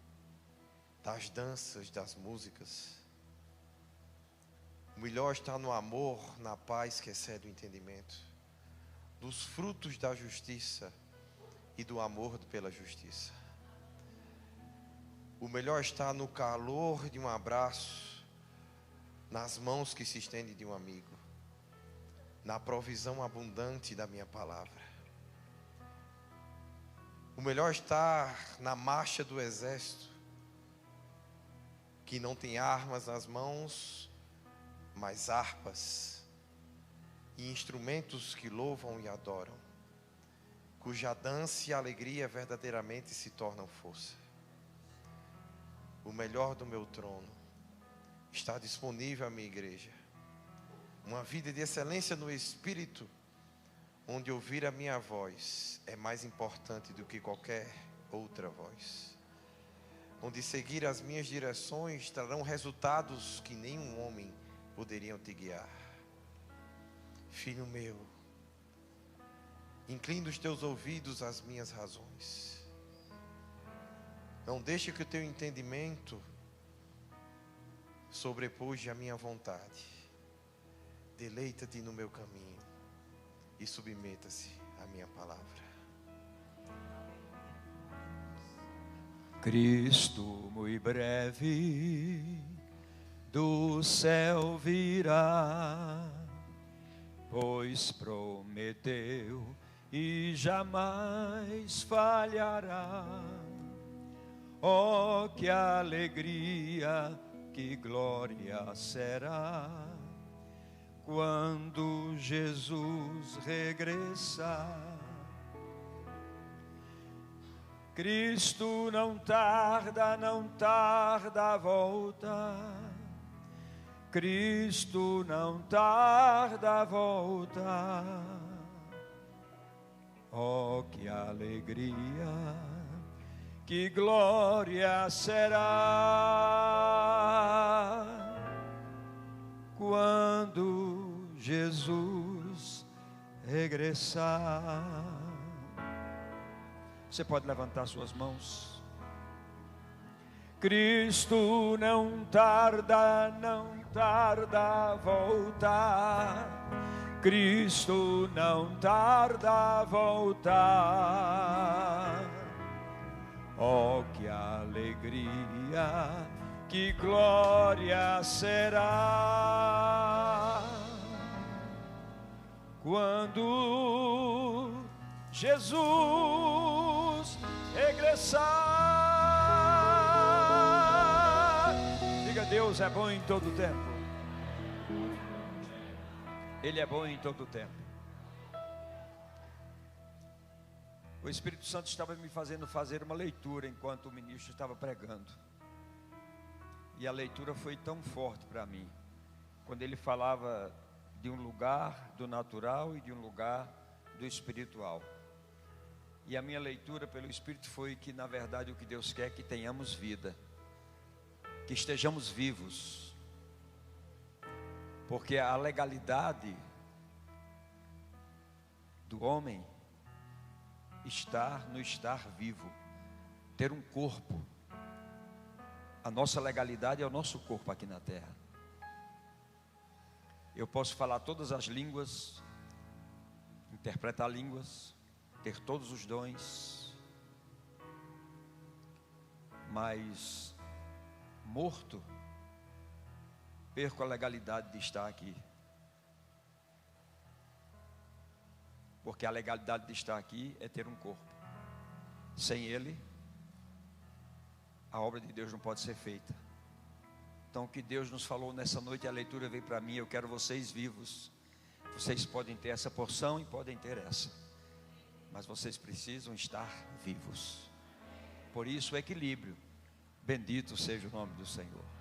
das danças, das músicas. O melhor está no amor, na paz que excede o entendimento, dos frutos da justiça e do amor pela justiça. O melhor está no calor de um abraço, nas mãos que se estendem de um amigo, na provisão abundante da minha palavra. O melhor está na marcha do exército, que não tem armas nas mãos, mas harpas e instrumentos que louvam e adoram, cuja dança e alegria verdadeiramente se tornam força. O melhor do meu trono está disponível à minha igreja. Uma vida de excelência no Espírito, onde ouvir a minha voz é mais importante do que qualquer outra voz. Onde seguir as minhas direções trarão resultados que nenhum homem poderiam te guiar. Filho meu, inclina os teus ouvidos às minhas razões. Não deixe que o teu entendimento sobrepuje a minha vontade. Deleita-te no meu caminho e submeta-se à minha palavra. Cristo muito breve do céu virá, pois prometeu e jamais falhará. Oh, que alegria, que glória será quando Jesus regressar. Cristo não tarda a voltar. Cristo não tarda a voltar. Oh, que alegria, que glória será quando Jesus regressar. Você pode levantar suas mãos. Cristo não tarda a voltar. Cristo não tarda a voltar. Oh, que alegria, que glória será quando Jesus regressar. Diga: Deus é bom em todo tempo. Ele é bom em todo tempo. O Espírito Santo estava me fazendo fazer uma leitura enquanto o ministro estava pregando. E a leitura foi tão forte para mim, quando ele falava de um lugar do natural e de um lugar do espiritual. E a minha leitura pelo Espírito foi que, na verdade, o que Deus quer é que tenhamos vida, que estejamos vivos, porque a legalidade do homem estar no estar vivo, ter um corpo. A nossa legalidade é o nosso corpo aqui na terra. Eu posso falar todas as línguas, interpretar línguas, ter todos os dons, mas morto, perco a legalidade de estar aqui. Porque a legalidade de estar aqui é ter um corpo. Sem ele, a obra de Deus não pode ser feita. Então o que Deus nos falou nessa noite, a leitura veio para mim, eu quero vocês vivos. Vocês podem ter essa porção e podem ter essa, mas vocês precisam estar vivos. Por isso o equilíbrio. Bendito seja o nome do Senhor.